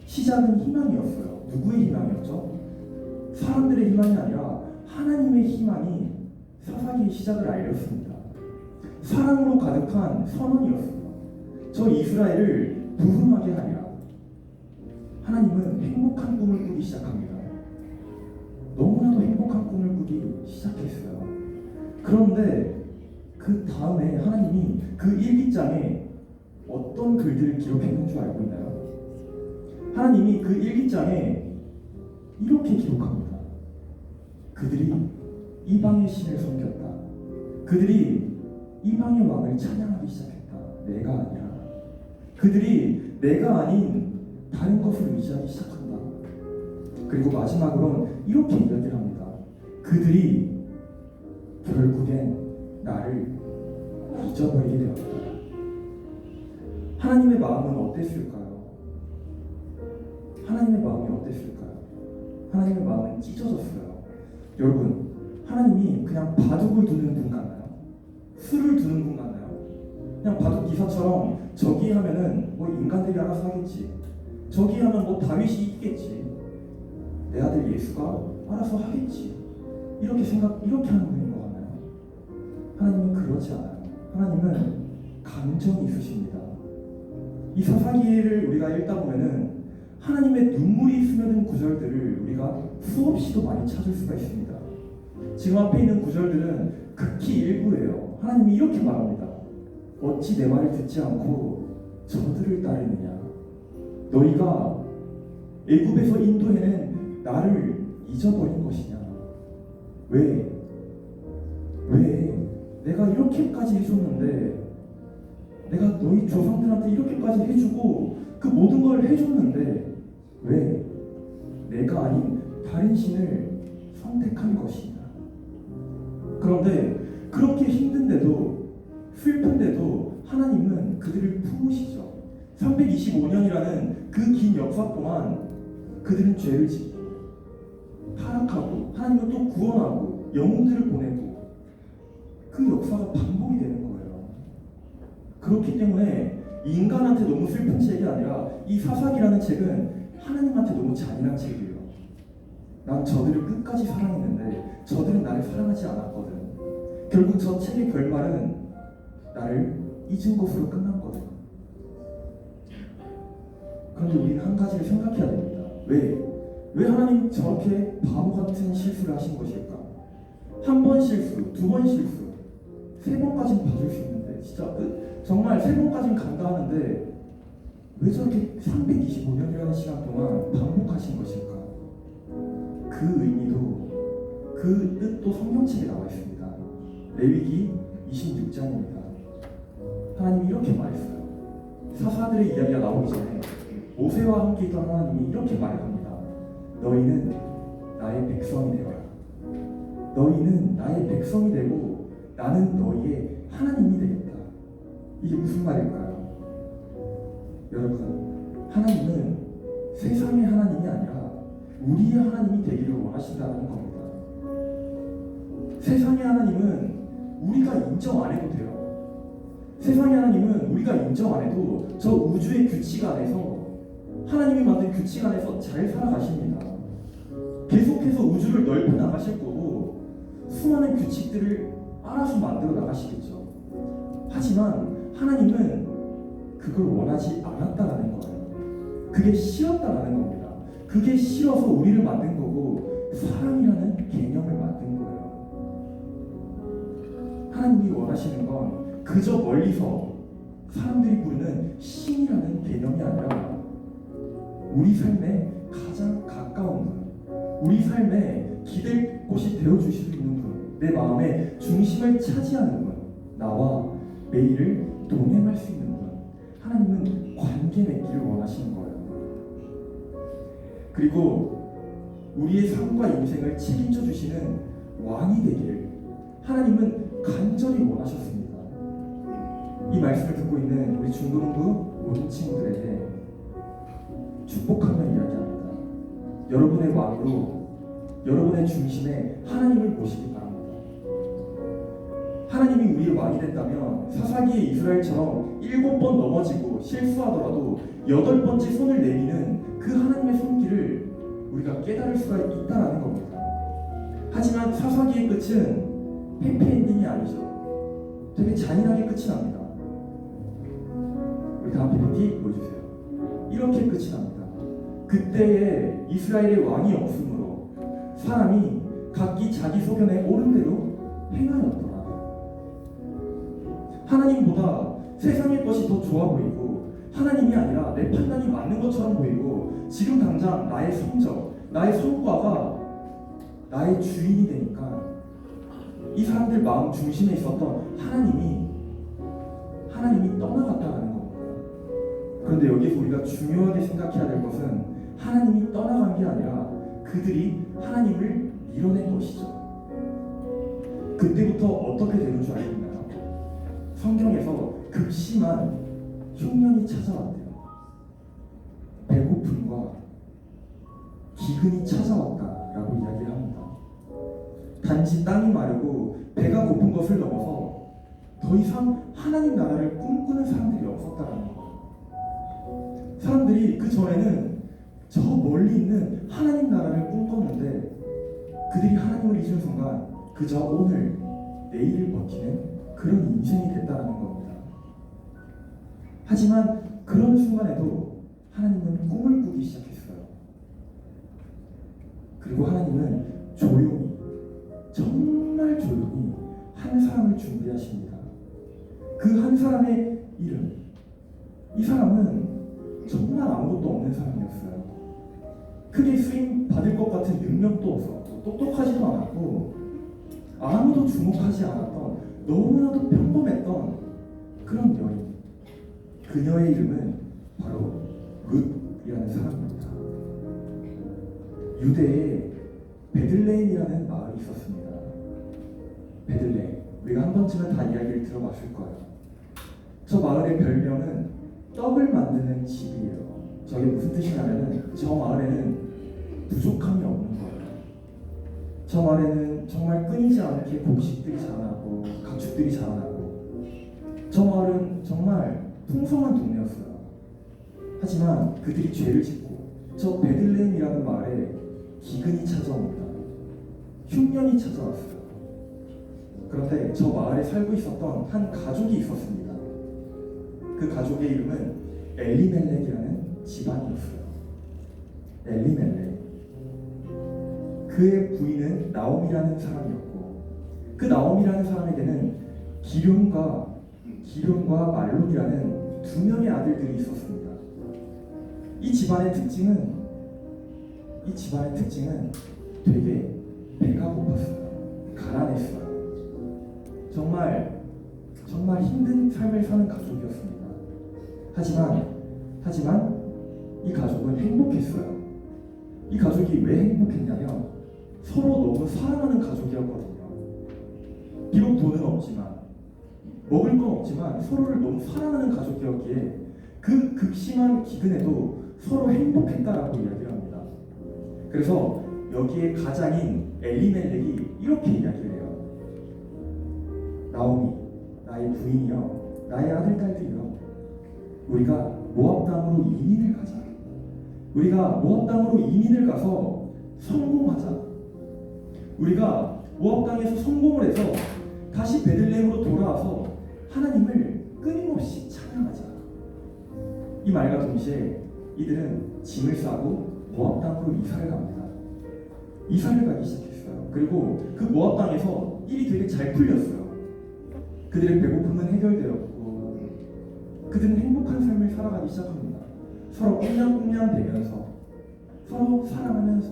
시작은 희망이었어요. 누구의 희망이었죠? 사람들의 희망이 아니라 하나님의 희망이 사사기의 시작을 알렸습니다. 사랑으로 가득한 선언이었습니다. 저 이스라엘을 부흥하게 하리라. 하나님은 행복한 꿈을 꾸기 시작합니다. 너무나도 행복한 꿈을 꾸기 시작했어요. 그런데 그 다음에 하나님이 그 일기장에 어떤 글들을 기록했는 줄 알고 있나요? 하나님이 그 일기장에 이렇게 기록합니다. 그들이 이방의 신을 섬겼다. 그들이 이방의 왕을 찬양하기 시작했다. 내가 아니라. 그들이 내가 아닌 다른 것을 의지하기 시작한다. 그리고 마지막으로는 이렇게 이야기를 합니다. 그들이 결국엔 나를 잊어버리게 되었다. 하나님의 마음은 어땠을까요? 하나님의 마음이 어땠을까요? 하나님의 마음은 찢어졌어요. 여러분, 하나님이 그냥 바둑을 두는 분 같나요? 수를 두는 분 같나요? 그냥 바둑 기사처럼 저기 하면은 뭐 인간들이 알아서 하겠지. 저기 하면 뭐 다윗이 이기겠지. 내 아들 예수가 알아서 하겠지. 이렇게 하는 분인 것 같나요? 하나님은 그러지 않아요. 하나님은 감정이 있으십니다. 이 사사기를 우리가 읽다 보면은 하나님의 눈물이 스며든 구절들을 우리가 수없이도 많이 찾을 수가 있습니다. 지금 앞에 있는 구절들은 극히 일부예요. 하나님이 이렇게 말합니다. 어찌 내 말을 듣지 않고 저들을 따르느냐? 너희가 애굽에서 인도해낸 나를 잊어버린 것이냐? 왜? 내가 이렇게까지 해줬는데, 내가 너희 조상들한테 이렇게까지 해주고 그 모든 걸 해줬는데 왜 내가 아닌 다른 신을 선택한 것이냐? 그런데 그렇게 힘든데도 슬픈데도 하나님은 그들을 품으시죠. 325년이라는 그 긴 역사 동안 그들은 죄를 짓고 타락하고 하나님은 또 구원하고 영웅들을 보내고 그 역사가 반복이 되는 거예요. 그렇기 때문에 인간한테 너무 슬픈 책이 아니라 이 사사기라는 책은 하나님한테 너무 잔인한 책이에요. 난 저들을 끝까지 사랑했는데 저들은 나를 사랑하지 않았거든. 결국 저 책의 결말은 나를 잊은 것으로 끝났거든. 그런데 우리는 한 가지를 생각해야 됩니다. 왜 하나님 저렇게 바보 같은 실수를 하신 것일까? 한 번 실수, 두 번 실수, 세 번까지는 봐줄 수 있는데 진짜 정말 세 번까지는 간다 하는데 왜 저렇게 325년이라는 시간 동안 반복하신 것일까? 그 의미도 그 뜻도 성경책에 나와 있습니다. 레위기 26장입니다. 하나님이 이렇게 말했어요. 사사들의 이야기가 나오기 전에 모세와 함께 있던 하나님이 이렇게 말합니다. 너희는 나의 백성이 되어라. 너희는 나의 백성이 되고 나는 너희의 하나님이 되겠다. 이게 무슨 말일까요? 여러분, 하나님은 세상의 하나님이 아니라 우리의 하나님이 되기를 원하신다는 겁니다. 세상의 하나님은 우리가 인정 안 해도 돼요. 세상의 하나님은 우리가 인정 안 해도 저 우주의 규칙 안에서 하나님이 만든 규칙 안에서 잘 살아가십니다. 계속해서 우주를 넓혀 나가실 거고 수많은 규칙들을 알아서 만들어 나가시겠죠. 하지만 하나님은 그걸 원하지 않았다라는 거예요. 그게 싫었다라는 겁니다. 그게 싫어서 우리를 만든 거고 사랑이라는 개념을 만든 거예요. 하나님이 원하시는 건 그저 멀리서 사람들이 부르는 신이라는 개념이 아니라 우리 삶에 가장 가까운 분, 우리 삶에 기댈 곳이 되어주실 수 있는 분, 내 마음의 중심을 차지하는 분, 나와 매일을 동행할 수 있는 분, 하나님은 관계 맺기를 원하시는 거예요. 그리고 우리의 삶과 인생을 책임져 주시는 왕이 되기를 하나님은 간절히 원하셨습니다. 이 말씀을 듣고 있는 우리 중고등부 모든 친구들에게 축복하며 이야기합니다. 여러분의 왕으로 여러분의 중심에 하나님을 모시기 바랍니다. 하나님이 우리의 왕이 됐다면 사사기의 이스라엘처럼 7번 넘어지고 실수하더라도 8번째 손을 내미는 그 하나님의 손길을 우리가 깨달을 수가 있다는 겁니다. 하지만 사사기의 끝은 해피엔딩이 아니죠. 되게 잔인하게 끝이 납니다. 우리 다음 PPT 보여주세요. 이렇게 끝이 납니다. 그때에 이스라엘의 왕이 없으므로 사람이 각기 자기 소견에 옳은 대로 행하였더라. 하나님보다 세상의 것이 더 좋아 보이고 하나님이 아니라 내 판단이 맞는 것처럼 보이고 지금 당장 나의 성적, 나의 성과가 나의 주인이 되니까 이 사람들 마음 중심에 있었던 하나님이 떠나갔다는 겁니다. 그런데 여기서 우리가 중요하게 생각해야 될 것은 하나님이 떠나간 게 아니라 그들이 하나님을 밀어낸 것이죠. 그때부터 어떻게 되는 줄 알겠나요? 성경에서 극심한 흉년이 찾아왔대요. 배고픔과 기근이 찾아왔다라고 이야기를 합니다. 단지 땅이 마르고 배가 고픈 것을 넘어서 더 이상 하나님 나라를 꿈꾸는 사람들이 없었다라는 거예요. 사람들이 그 전에는 저 멀리 있는 하나님 나라를 꿈꿨는데 그들이 하나님을 잊은 순간 그저 오늘, 내일을 버티는 그런 인생이 됐다는 겁니다. 하지만 그런 순간에도 하나님은 꿈을 꾸기 시작했어요. 그리고 하나님은 조용히, 정말 조용히 한 사람을 준비하십니다. 그 한 사람의 이름, 이 사람은 정말 아무것도 없는 사람이었어요. 크게 쓰임 받을 것 같은 능력도 없었고 똑똑하지도 않았고 아무도 주목하지 않았던 너무나도 평범했던 그런 여인. 그녀의 이름은 바로 룻이라는 사람입니다. 유대에 베들레헴이라는 마을이 있었습니다. 베들레헴. 우리가 한 번쯤은 다 이야기를 들어봤을 거예요. 저 마을의 별명은 떡을 만드는 집이에요. 저게 무슨 뜻이냐면은 저 마을에는 부족함이 없는 거예요. 저 마을에는 정말 끊이지 않게 곡식들이 자라나고 가축들이 자라나고 저 마을은 정말 풍성한 동네였어요. 하지만 그들이 죄를 짓고 저 베들레헴이라는 마을에 기근이 찾아옵니다. 흉년이 찾아왔어요. 그런데 저 마을에 살고 있었던 한 가족이 있었습니다. 그 가족의 이름은 엘리멜렉이라는 집안이었어요. 엘리멜렉. 그의 부인은 나옴이라는 사람이었고 그 나옴이라는 사람에게는 기런과 말론이라는 2명의 아들들이 있었습니다. 이 집안의 특징은 되게 배가 고팠어요. 가난했어요. 정말 힘든 삶을 사는 가족이었습니다. 하지만 이 가족은 행복했어요. 이 가족이 왜 행복했냐면 서로 너무 사랑하는 가족이었거든요. 비록 돈은 없지만 먹을 건 없지만 서로를 너무 사랑하는 가족이었기에 그 극심한 기근에도 서로 행복했다라고 이야기를 합니다. 그래서 여기에 가장인 엘리멜렉이 이렇게 이야기를 해요. 나오미, 나의 부인이여, 나의 아들, 딸들이여, 우리가 모압 땅으로 이민을 가자. 우리가 모압 땅으로 이민을 가서 성공하자. 우리가 모압 땅에서 성공을 해서 다시 베들레헴으로 돌아와서 하나님을 끊임없이 찬양하자. 이 말과 동시에 이들은 짐을 싸고 모압 땅으로 이사를 갑니다. 이사를 가기 시작했어요. 그리고 그 모압 땅에서 일이 되게 잘 풀렸어요. 그들의 배고픔은 해결되었고 그들은 행복한 삶을 살아가기 시작합니다. 서로 꽁냥꽁냥 대면서 서로 사랑하면서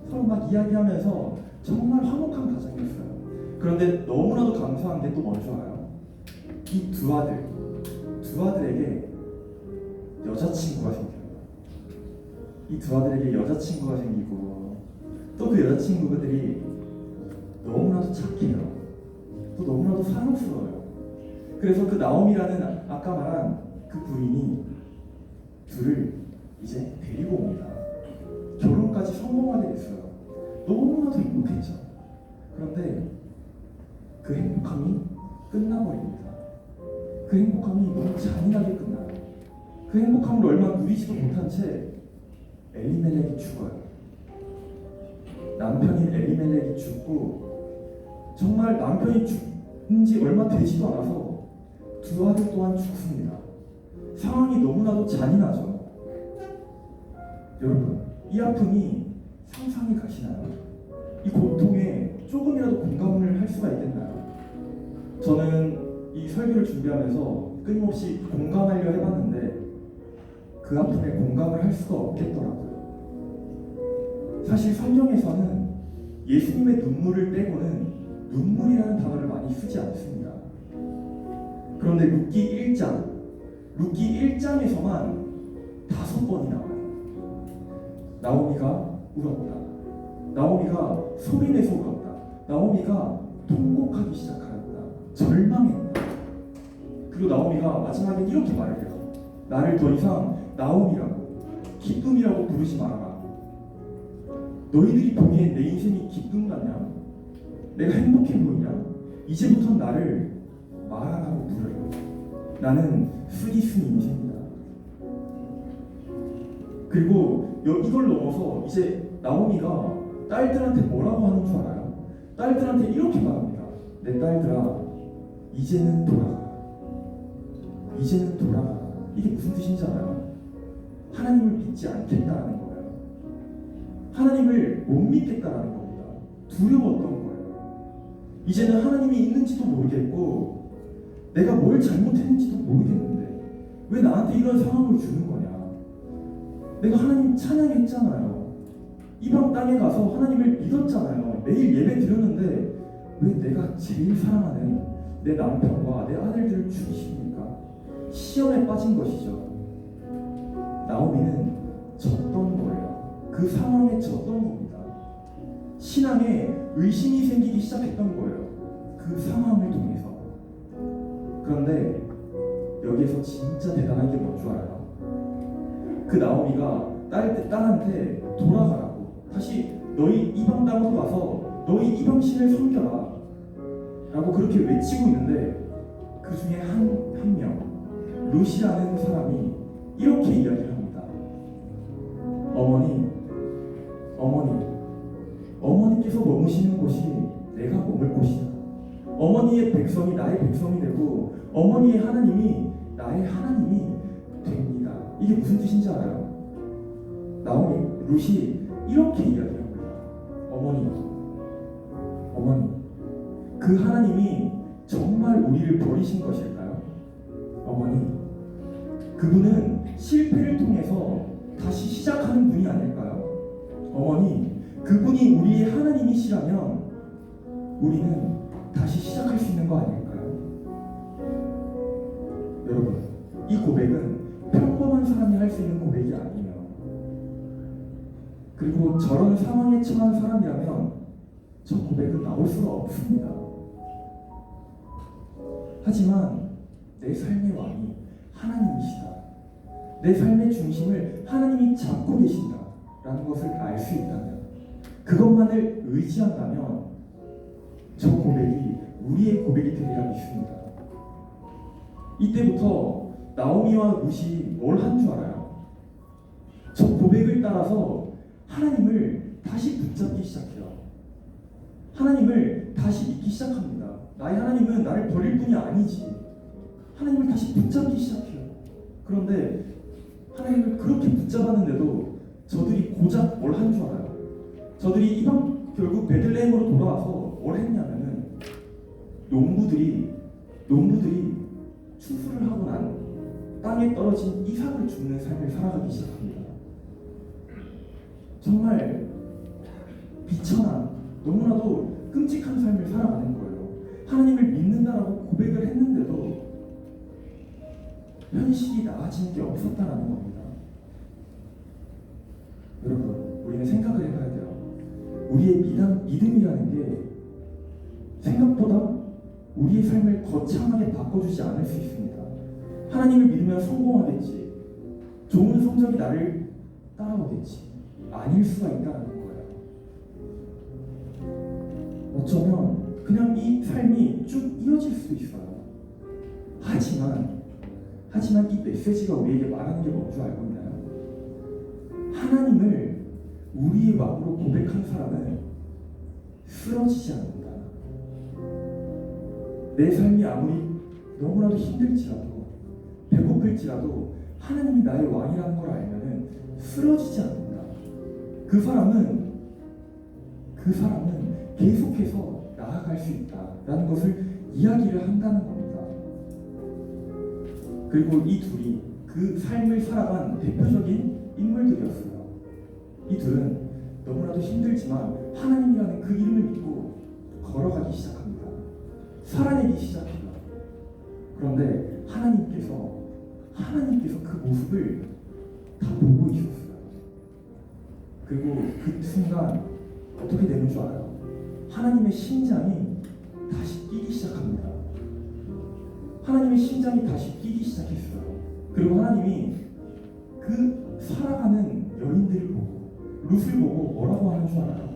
서로 막 이야기하면서 정말 화목한 가정이었어요. 그런데 너무나도 감사한 게 또 뭔지 알아요? 이 두 아들에게 여자친구가 생겨요. 이 두 아들에게 여자친구가 생기고 또 그 여자친구들이 너무나도 착해요. 또 너무나도 사랑스러워요. 그래서 그 나옴이라는 아까 말한 그 부인이 둘을 이제 데리고 옵니다. 결혼까지 성공하게 됐어요. 너무나도 행복했죠. 그런데 그 행복함이 끝나버립니다. 그 행복함이 너무 잔인하게 끝나요. 그 행복함을 얼마 누리지도 못한 채 엘리멜렉이 죽어요. 남편인 엘리멜렉이 죽고 정말 남편이 죽은 지 얼마 되지도 않아서 두 아들 또한 죽습니다. 상황이 너무나도 잔인하죠. 여러분, 이 아픔이 상상이 가시나요? 이 고통에 조금이라도 공감을 할 수가 있겠나요? 저는 이 설교를 준비하면서 끊임없이 공감하려 해봤는데 그 아픔에 공감을 할 수가 없겠더라고요. 사실 성경에서는 예수님의 눈물을 빼고는 눈물이라는 단어를 많이 쓰지 않습니다. 그런데 룻기 1장에서만 5번이 나와요. 나오미가 울었다. 나오미가 소리내서 울었다. 나오미가 통곡하기 시작하였다. 절망했다. 그리고 나오미가 마지막에 이렇게 말해요. 나를 더 이상 나오미라고 기쁨이라고 부르지 말아라. 너희들이 보기엔 내 인생이 기쁨 같냐? 내가 행복해 보이냐? 이제부터 나를 마라라고 부르라. 나는 쓰디쓴 인생이다. 그리고 이걸 넘어서 이제 나오미가 딸들한테 뭐라고 하는 줄 알아요? 딸들한테 이렇게 말합니다. 내 딸들아, 이제는 돌아가. 이제는 돌아가. 이게 무슨 뜻인지 알아요? 하나님을 믿지 않겠다라는 거예요. 하나님을 못 믿겠다라는 겁니다. 두려웠던 거예요. 이제는 하나님이 있는지도 모르겠고 내가 뭘 잘못했는지도 모르겠는데 왜 나한테 이런 상황을 주는 거냐. 내가 하나님 찬양했잖아요. 이방 땅에 가서 하나님을 믿었잖아요. 매일 예배 드렸는데 왜 내가 제일 사랑하는 내 남편과 내 아들들을 죽이십니까? 시험에 빠진 것이죠. 나오미는 졌던 거예요. 그 상황에 졌던 겁니다. 신앙에 의심이 생기기 시작했던 거예요. 그 상황을 통해서. 그런데 여기에서 진짜 대단한 게 뭔 줄 알아요? 그 나오미가 딸한테 돌아가라고, 다시 너희 이방 땅으로 가서 너희 이방 신을 섬겨라 라고 그렇게 외치고 있는데 그 중에 한 명, 룻이라는 사람이 이렇게 이야기를 합니다. 어머니께서 머무시는 곳이 내가 머물 곳이다. 어머니의 백성이 나의 백성이 되고 어머니의 하나님이 나의 하나님이 됩니다. 이게 무슨 뜻인지 알아요? 룻이 이렇게 이야기합니다. 어머니, 그 하나님이 정말 우리를 버리신 것일까요? 어머니, 그분은 실패를 통해서 다시 시작하는 분이 아닐까요? 어머니, 그분이 우리의 하나님이시라면 우리는 다시 시작할 수 있는 거 아닐까요? 여러분, 이 고백은 평범한 사람이 할 수 있는 고백이 아니에요. 그리고 저런 상황에 처한 사람이라면 저 고백은 나올 수가 없습니다. 하지만 내 삶의 왕이 하나님이시다. 내 삶의 중심을 하나님이 잡고 계신다 라는 것을 알 수 있다면, 그것만을 의지한다면 저 고백이 우리의 고백이 되리라 믿습니다. 이때부터 나오미와 룻이 뭘 한 줄 알아요? 저 고백을 따라서 하나님을 다시 붙잡기 시작해요. 하나님을 다시 믿기 시작합니다. 나의 하나님은 나를 버릴 분이 아니지. 하나님을 다시 붙잡기 시작해요. 그런데 하나님을 그렇게 붙잡았는데도 저들이 고작 뭘 한 줄 알아요? 저들이 결국 베들레헴으로 돌아와서 뭘 했냐면은 농부들이 추수를 하고 난 땅에 떨어진 이삭을 줍는 삶을 살아가기 시작합니다. 정말 비천한, 너무나도 끔찍한 삶을 살아가는 거예요. 하나님을 믿는다라고 고백을 했는데도 현실이 나아지는 게 없었다라는 겁니다. 여러분, 우리는 생각을 해봐야 돼요. 우리의 믿음이라는 게 생각보다 우리의 삶을 거창하게 바꿔주지 않을 수 있습니다. 하나님을 믿으면 성공하겠지, 좋은 성적이 나를 따라오겠지, 아닐 수가 있다는 거예요. 어쩌면 그냥 이 삶이 쭉 이어질 수도 있어요. 하지만 이 메시지가 우리에게 말하는 게 뭔 줄 알고 있나요? 하나님을 우리의 마음으로 고백한 사람은 쓰러지지 않는다. 내 삶이 아무리 너무나도 힘들지라도, 배고플지라도 하나님이 나의 왕이라는 걸 알면은 쓰러지지 않는다. 그 사람은 계속해서 나아갈 수 있다라는 것을 이야기를 한다는 겁니다. 그리고 이 둘이 그 삶을 살아간 대표적인 인물들이었어요. 이 둘은 너무나도 힘들지만 하나님이라는 그 이름을 믿고 걸어가기 시작합니다. 살아내기 시작해요. 그런데 하나님께서 그 모습을 다 보고 있었어요. 그리고 그 순간 어떻게 되는 줄 알아요? 하나님의 심장이 다시 뛰기 시작합니다. 하나님의 심장이 다시 뛰기 시작했어요. 그리고 하나님이 그 살아가는 여인들을 보고, 룻을 보고 뭐라고 하는 줄 알아요?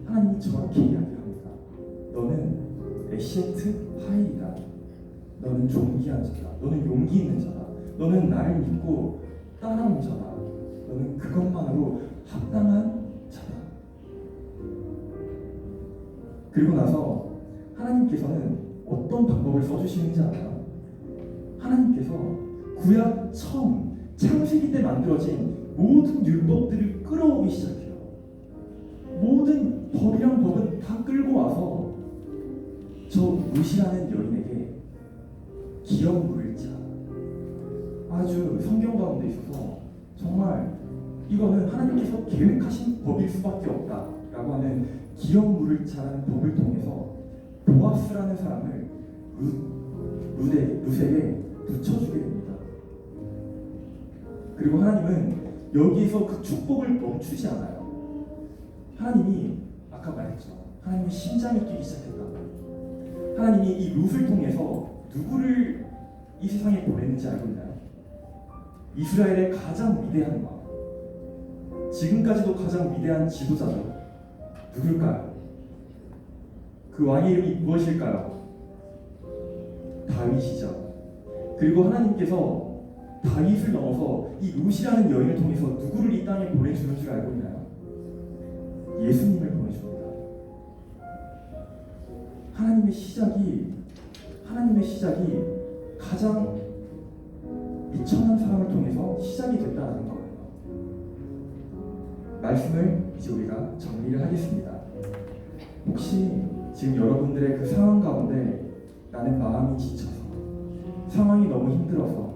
하나님이 저렇게 이야기합니다. 너는 에시에트 하일이다. 너는 존귀한 자다. 너는 용기 있는 자다. 너는 나를 믿고 따라온 자다. 너는 그것만으로 합당한 자다. 그리고 나서 하나님께서는 어떤 방법을 써주시는지 알아요? 하나님께서 구약 처음 창세기 때 만들어진 모든 율법들을 끌어오기 시작해요. 모든 법이랑 법은 다 끌고 와서 저 룻이라는 여인에게 기업 물을 자, 아주 성경 가운데 있어서 정말 이거는 하나님께서 계획하신 법일 수밖에 없다라고 하는 기업 물을 자라는 법을 통해서 보아스라는 사람을 룻에게 붙여주게 됩니다. 그리고 하나님은 여기서 그 축복을 멈추지 않아요. 하나님이 아까 말했죠. 하나님의 심장이 뛰기 시작했다. 하나님이 이 룻을 통해서 누구를 이 세상에 보냈는지 알고 있나요? 이스라엘의 가장 위대한 왕, 지금까지도 가장 위대한 지도자죠. 누굴까요? 그 왕의 이름이 무엇일까요? 다윗이죠. 그리고 하나님께서 다윗을 넘어서 이 룻이라는 여인을 통해서 누구를 이 땅에 보내주는 줄 알고 있나요? 예수님을 보내줍니다. 하나님의 시작이 가장 미천한 사람을 통해서 시작이 됐다는 거예요. 말씀을 이제 우리가 정리를 하겠습니다. 혹시 지금 여러분들의 그 상황 가운데 나는 마음이 지쳐서, 상황이 너무 힘들어서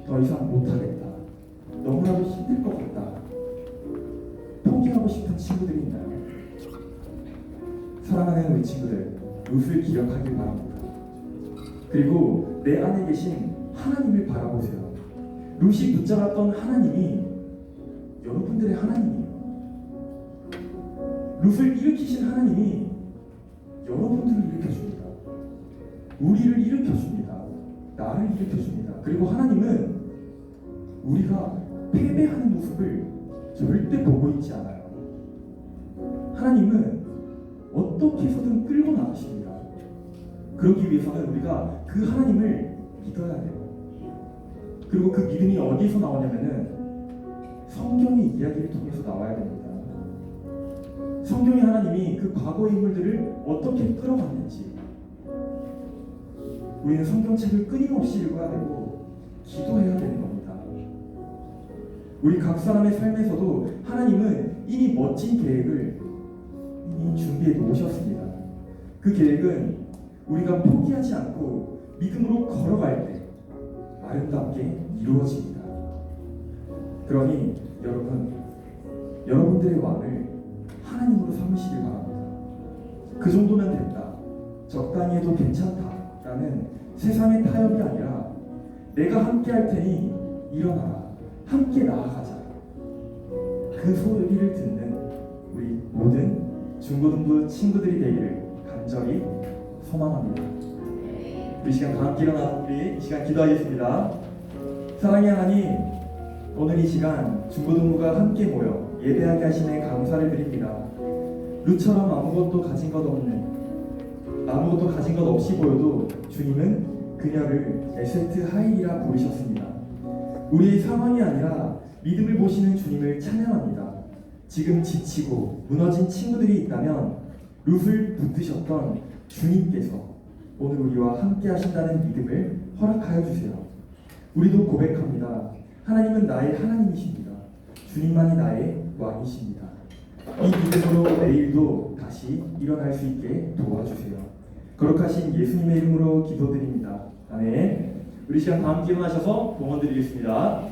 더 이상 못하겠다, 너무나도 힘들 것 같다, 포기하고 싶은 친구들이 있나요? 사랑하는 우리 친구들, 룻을 기억하길 바랍니다. 그리고 내 안에 계신 하나님을 바라보세요. 룻이 붙잡았던 하나님이 여러분들의 하나님이에요. 룻을 일으키신 하나님이 여러분들을 일으켜줍니다. 우리를 일으켜줍니다. 나를 일으켜줍니다. 그리고 하나님은 우리가 패배하는 모습을 절대 보고 있지 않아요. 하나님은 어떻게 해서든 끌고 나가십니다. 그러기 위해서는 우리가 그 하나님을 믿어야 돼요. 그리고 그 믿음이 어디에서 나오냐면은 성경의 이야기를 통해서 나와야 됩니다. 성경의 하나님이 그 과거의 인물들을 어떻게 끌어갔는지 우리는 성경책을 끊임없이 읽어야 되고 기도해야 되는 겁니다. 우리 각 사람의 삶에서도 하나님은 이미 멋진 계획을 이미 준비해 놓으셨습니다. 그 계획은 우리가 포기하지 않고 믿음으로 걸어갈 때 아름답게 이루어집니다. 그러니 여러분들의 왕을 하나님으로 삼으시길 바랍니다. 그 정도면 된다, 적당히 해도 괜찮다라는 세상의 타협이 아니라 내가 함께 할 테니 일어나라, 함께 나아가자. 그 소리를 듣는 우리 모든 중고등부 친구들이 되기를 간절히 소망합니다. 우리 시간 다 함께 일어나 우리 이 시간 기도하겠습니다. 사랑의 하나님, 오늘 이 시간 중고등부가 함께 모여 예배하게 하심에 감사를 드립니다. 루처럼 아무것도 가진 것 없이 보여도 주님은 그녀를 에세트 하일이라 부르셨습니다. 우리의 상황이 아니라 믿음을 보시는 주님을 찬양합니다. 지금 지치고 무너진 친구들이 있다면 룻을 붙드셨던 주님께서 오늘 우리와 함께 하신다는 믿음을 허락하여 주세요. 우리도 고백합니다. 하나님은 나의 하나님이십니다. 주님만이 나의 왕이십니다. 이 믿음으로 내일도 다시 일어날 수 있게 도와주세요. 거룩하신 예수님의 이름으로 기도드립니다. 아멘. 우리 시간 다 함께 일어나셔서 봉헌 드리겠습니다.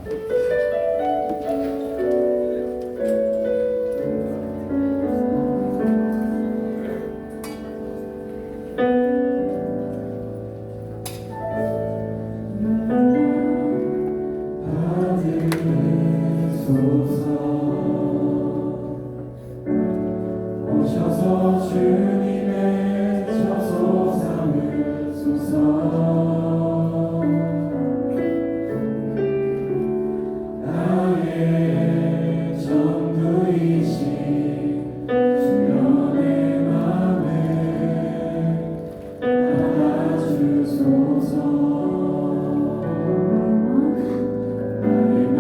오셔서 주님의 저소 삼으소서. 나의 전부이신 주님의 맘을 받아주소서. 나의 맘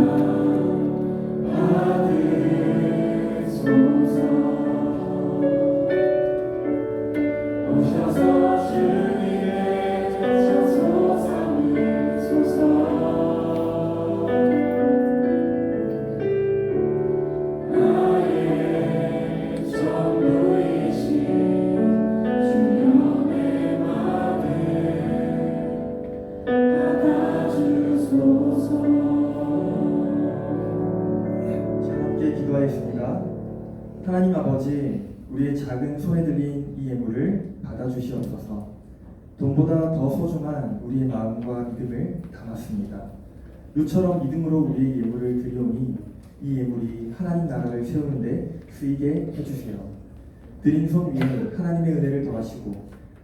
받으소서. 오셔서 주님의 저소 삼으소서. 나의 전부이신 주님의 맘을 받아주소서. 자, 함께 기도하겠습니다. 하나님 아버지, 우리의 작은 손에 들린 이 예물을 받아주시옵소서. 돈보다 더 소중한 우리의 마음과 믿음을 담았습니다. 룻처럼 믿음으로 우리의 예물을 드리오니 이 예물이 하나님 나라를 세우는 데 쓰이게 해주세요. 드린 손 위에 하나님의 은혜를 더하시고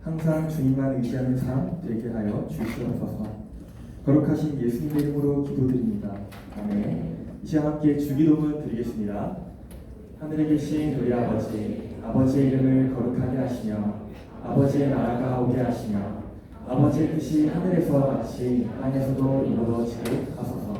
항상 주님만 의지하는 삶 되게 하여 주시옵소서. 거룩하신 예수님의 이름으로 기도드립니다. 아멘. 이 시간 함께 주기도문 드리겠습니다. 하늘에 계신 우리 아버지, 아버지의 이름을 거룩하게 하시며 아버지의 나라가 오게 하시며 아버지의 뜻이 하늘에서와 같이 땅에서도 이루어지게 하소서.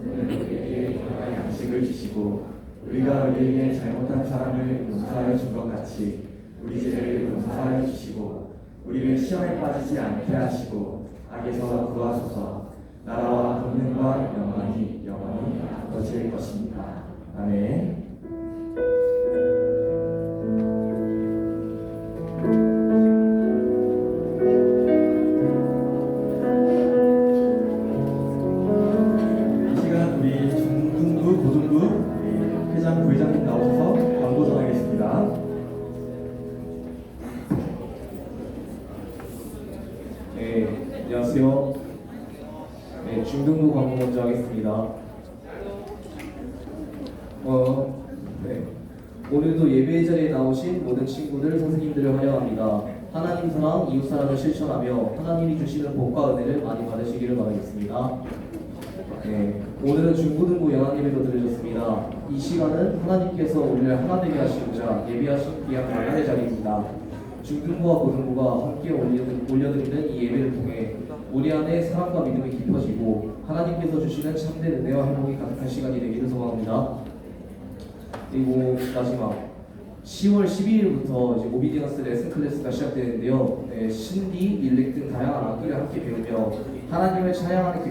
오늘 우리에게 오늘 양식을 주시고 우리가 우리에게 잘못한 사람을 용서하여 준 것 같이 우리 죄를 용서하여 주시고 우리를 시험에 빠지지 않게 하시고 악에서 구하소서. 나라와 권능과 영광이 영원히 아버지의 것입니다. 아멘. 이 시간 우리 중등부, 고등부 회장, 부회장님 나오셔서 광고 전하겠습니다. 네, 안녕하세요. 네, 중등부 광고 먼저 하겠습니다. 네, 오늘도 예배 자리에 나오신 모든 친구들, 선생님들을 환영합니다. 하나님 사랑, 이웃 사랑을 실천하며 하나님이 주시는 복과 은혜를 많이 받으시기를 바라겠습니다. 네, 오늘은 중고등부 연합예배도 드려졌습니다. 이 시간은 하나님께서 우리를 하나 되게 하시고자 예배하신 귀한 만남의 자리입니다. 중등부와 고등부가 함께 올려드리는 이 예배를 통해 우리 안에 사랑과 믿음이 깊어지고 하나님께서 주시는 참된 은혜와 회복이 가득한 시간이 되기를 소망합니다. 그리고 마지막 10월 12일부터 이제 오비디언스 레슨 클래스가 시작되는데요. 네, 신디, 일렉 등 다양한 악기를 함께 배우며 하나님을 찬양하는